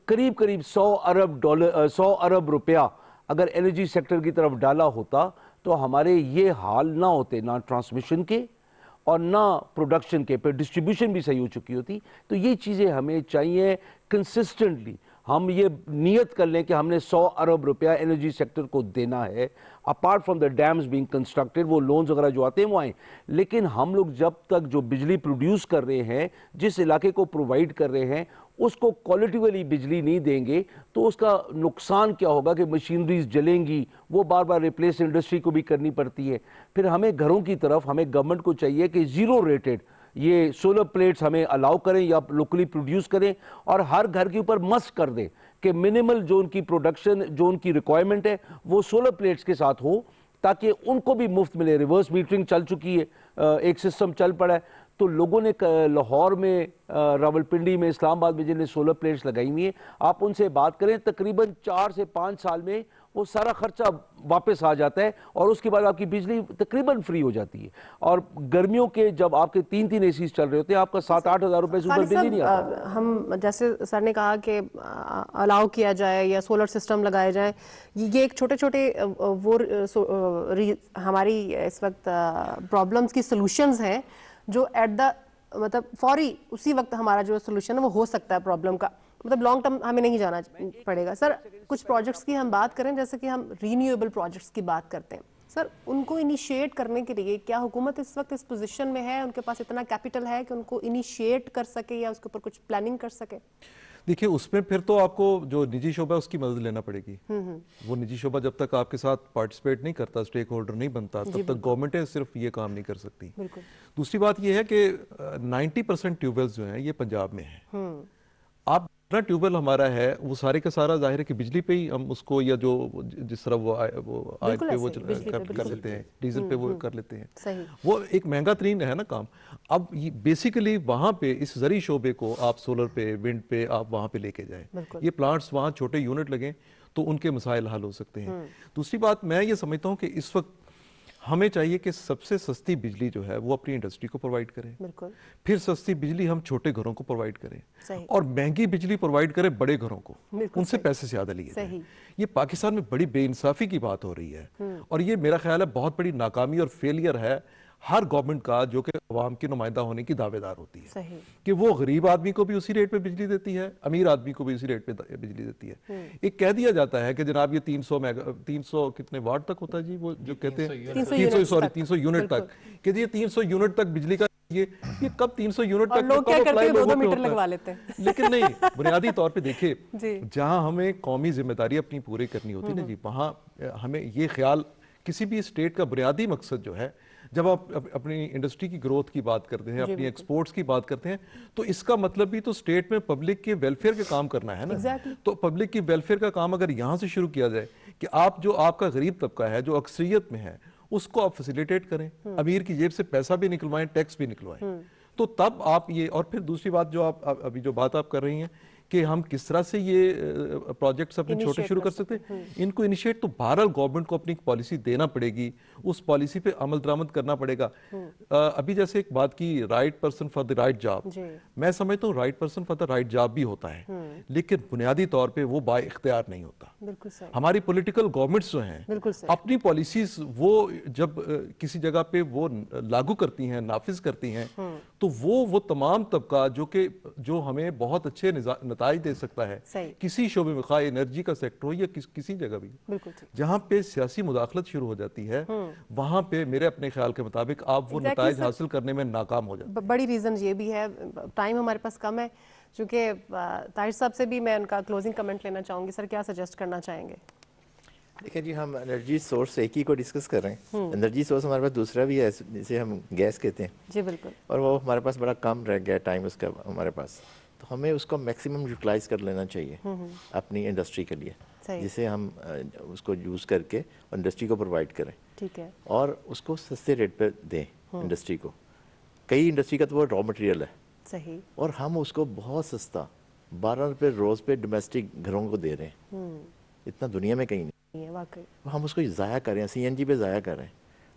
करीब 100 अरब रुपया अगर एनर्जी सेक्टर की तरफ डाला होता तो हमारे ये हाल ना होते, ना ट्रांसमिशन के और ना प्रोडक्शन के, पर डिस्ट्रीब्यूशन भी सही हो चुकी होती। तो ये चीज़ें हमें चाहिए कंसिस्टेंटली। हम ये नियत कर लें कि हमने 100 अरब रुपया एनर्जी सेक्टर को देना है, apart from the dams being constructed, वो लोन्स वगैरह जो आते हैं वो आए। लेकिन हम लोग जब तक जो बिजली प्रोड्यूस कर रहे हैं, जिस इलाके को प्रोवाइड कर रहे हैं, उसको क्वालिटी वाली बिजली नहीं देंगे तो उसका नुकसान क्या होगा कि मशीनरीज जलेंगी, वो बार बार रिप्लेस इंडस्ट्री को भी करनी पड़ती है। फिर हमें घरों की तरफ, हमें गवर्नमेंट को चाहिए कि ज़ीरो रेटेड ये सोलर प्लेट्स हमें अलाउ करें या लोकली प्रोड्यूस करें, और हर घर के ऊपर मस्ट कर दें कि मिनिमल जो उनकी प्रोडक्शन, जो उनकी रिक्वायरमेंट है, वो सोलर प्लेट्स के साथ हो, ताकि उनको भी मुफ्त मिले। रिवर्स मीटरिंग चल चुकी है, एक सिस्टम चल पड़ा है। तो लोगों ने लाहौर में, रावलपिंडी में, इस्लामाबाद में जिन्हें सोलर प्लेट्स लगाई हुई हैं, आप उनसे बात करें, तकरीबन 4 से 5 साल में वो सारा खर्चा वापस आ जाता है और उसके बाद आपकी बिजली तकरीबन फ्री हो जाती है। और गर्मियों के जब आपके 3-3 एसी चल रहे होते हैं, आपका 7-8 हज़ार रुपए से ऊपर बिजली नहीं आता। हम जैसे सर ने कहा कि अलाउ किया जाए या सोलर सिस्टम लगाए जाए, ये एक छोटे छोटे वो हमारी इस वक्त प्रॉब्लम्स की सॉल्यूशंस हैं जो एट द मतलब फौरी उसी वक्त हमारा जो सोल्यूशन है वो हो सकता है प्रॉब्लम का। मतलब लॉन्ग टर्म हमें नहीं जाना पड़ेगा। सर कुछ प्रोजेक्ट्स की हम बात करें, जैसे कि हम रीन्यूएबल प्रोजेक्ट्स की बात करते हैं, सर उनको इनिशिएट करने के लिए क्या हुकूमत इस वक्त इस पोजीशन में है, उनके पास इतना कैपिटल है कि उनको इनिशिएट कर सके या उसके ऊपर कुछ प्लानिंग कर सके? देखिए उसमें फिर तो आपको जो निजी शोबा है उसकी मदद लेना पड़ेगी। वो निजी शोबा जब तक आपके साथ पार्टिसिपेट नहीं करता, स्टेक होल्डर नहीं बनता, तब तक गवर्नमेंट सिर्फ ये काम नहीं कर सकती। दूसरी बात ये है कि 90% ट्यूबवेल्स जो हैं ये पंजाब में हैं। आप जितना ट्यूबवेल हमारा है वो सारे का सारा जाहिर है कि बिजली पे ही हम उसको, या जो जिस तरह वो आग पे वो कर लेते हैं, डीजल पे वो कर लेते हैं, वो एक महंगा तरीन है ना काम। अब बेसिकली वहाँ पे इस जरी शोबे को आप सोलर पे, विंड पे आप वहाँ पे लेके जाएं, ये प्लांट्स वहाँ छोटे यूनिट लगें तो उनके मसाइल हल हो सकते हैं। दूसरी बात मैं ये समझता हूँ कि इस वक्त हमें चाहिए कि सबसे सस्ती बिजली जो है वो अपनी इंडस्ट्री को प्रोवाइड करें, फिर सस्ती बिजली हम छोटे घरों को प्रोवाइड करें, और महंगी बिजली प्रोवाइड करें बड़े घरों को, उनसे पैसे ज्यादा लिए जाएं। ये पाकिस्तान में बड़ी बेइंसाफी की बात हो रही है, और ये मेरा ख्याल है बहुत बड़ी नाकामी और फेलियर है हर गवर्नमेंट का, जो कि अवाम की नुमाइंदा होने की दावेदार होती है कि वो गरीब आदमी को भी उसी रेट पे बिजली देती है, अमीर आदमी को भी उसी रेट पे बिजली देती है। एक कह दिया जाता है कि जनाब ये 300 कितने वाट तक होता है जी, वो जो कहते हैं 300 यूनिट तक, कि ये 300 यूनिट तक बिजली का ये कब 300 यूनिट तक लोग क्या करते हैं, 2-2 मीटर लगवा लेते हैं। लेकिन नहीं, बुनियादी तौर पे देखिए जहां हमें कौमी जिम्मेदारी अपनी पूरी करनी होती है ना जी, वहां हमें ये ख्याल, किसी भी स्टेट का बुनियादी मकसद जो है, जब आप अपनी इंडस्ट्री की ग्रोथ की बात करते हैं, अपनी एक्सपोर्ट्स की बात करते हैं, तो इसका मतलब भी तो स्टेट में पब्लिक के वेलफेयर के काम करना है ना। तो पब्लिक की वेलफेयर का काम अगर यहाँ से शुरू किया जाए कि आप जो आपका गरीब तबका है, जो अक्सरियत में है, उसको आप फैसिलिटेट करें, अमीर की जेब से पैसा भी निकलवाएं, टैक्स भी निकलवाएं, तो तब आप ये। और फिर दूसरी बात जो आप अभी जो बात आप कर रही हैं कि हम किस तरह से ये प्रोजेक्ट्स अपने छोटे शुरू कर सकते हैं, इनको इनिशिएट तो बहरहाल गवर्नमेंट को अपनी पॉलिसी देना पड़ेगी, उस पॉलिसी पे अमल दरामद करना पड़ेगा। अभी जैसे एक बात की, right person for the right job, मैं समझता हूँ right person for the right job भी होता है, लेकिन बुनियादी तौर पे वो बाय इख्तियार नहीं होता। हमारी पॉलिटिकल गवर्नमेंट्स जो हैं अपनी पॉलिसीज वो जब किसी जगह पे वो लागू करती हैं, नाफिज करती हैं, तो वो तमाम तबका जो हमें बहुत अच्छे नताइज दे सकता है किसी शोबे में, खाए एनर्जी का सेक्टर हो या किसी जगह भी, जहां पे सियासी मुदाखलत शुरू हो जाती है, वहां पे मेरे अपने ख्याल के मुताबिक आप वो नताइज हासिल करने में नाकाम हो जाते हैं। बड़ी रीजन ये भी है, टाइम हमारे पास कम है, चूंकि ताहिर साहब से भी मैं उनका क्लोजिंग कमेंट लेना चाहूंगी। सर क्या सजेस्ट करना चाहेंगे? देखिए जी, हम एनर्जी सोर्स एक ही को डिस्कस कर रहे हैं, एनर्जी सोर्स हमारे पास दूसरा भी है जिसे हम गैस कहते हैं जी, बिल्कुल, और वो हमारे पास बड़ा कम रह गया टाइम उसका हमारे पास, तो हमें उसको मैक्सिमम यूटिलाइज कर लेना चाहिए अपनी इंडस्ट्री के लिए, जिसे हम उसको यूज़ करके इंडस्ट्री को प्रोवाइड करें, ठीक है, और उसको सस्ते रेट पे दें इंडस्ट्री को। कई इंडस्ट्री का तो वो रॉ मटेरियल है, सही, और हम उसको बहुत सस्ता 12 रुपये रोज़ पे डोमेस्टिक घरों को दे रहे हैं, इतना दुनिया में कहीं नहीं है वाकई। हम उसको ज़ाया करें, CNG पे ज़ाया करें,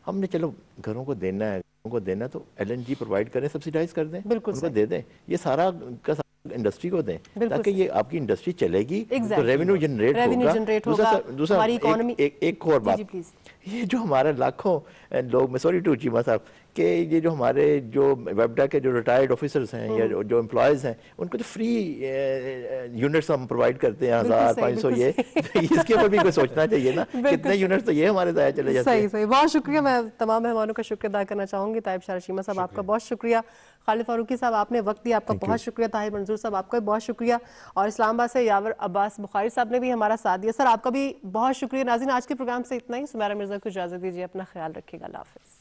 हमने चलो घरों को देना है, को देना तो LNG प्रोवाइड करें, सब्सिडाइज कर दें, उनको दे दें, ये सारा का इंडस्ट्री को दें, ताकि ये आपकी इंडस्ट्री चलेगी, तो रेवेन्यू जनरेट होगा। दूसरा एक और बात, ये जो हमारे लाखों लोग, मैं सॉरी टू चीमा साहब, कि ये जो हमारे जो वेबडा के जो रिटायर्ड ऑफिसर्स हैं या जो एम्प्लॉयज़ हैं, उनको जो फ्री यूनिट्स हम प्रोवाइड करते हैं 1500, ये इसके ऊपर भी कोई सोचना चाहिए ना, कितने यूनिट्स तो ये हमारे ज़ाया चले जाते हैं। सही, बहुत शुक्रिया। मैं तमाम मेहमानों का शुक्रिया अदा करना चाहूँगी। ताइब शाह रशीमा साहब आपका बहुत शुक्रिया, खालिद फारूकी साहब आपने वक्त दिया, आपका बहुत शुक्रिया, ताहिर मंजूर साहब आपका भी बहुत शुक्रिया, और इस्लामाबाद से यावर अब्बास बुखारी साहब ने भी हमारा साथ दिया। सर आपका भी बहुत शुक्रिया। नाज़रीन आज के प्रोग्राम से इतना ही। सुमैरा मिर्ज़ा को इजाज़त दीजिए, अपना ख्याल रखिएगा, अल्लाह हाफ़िज़।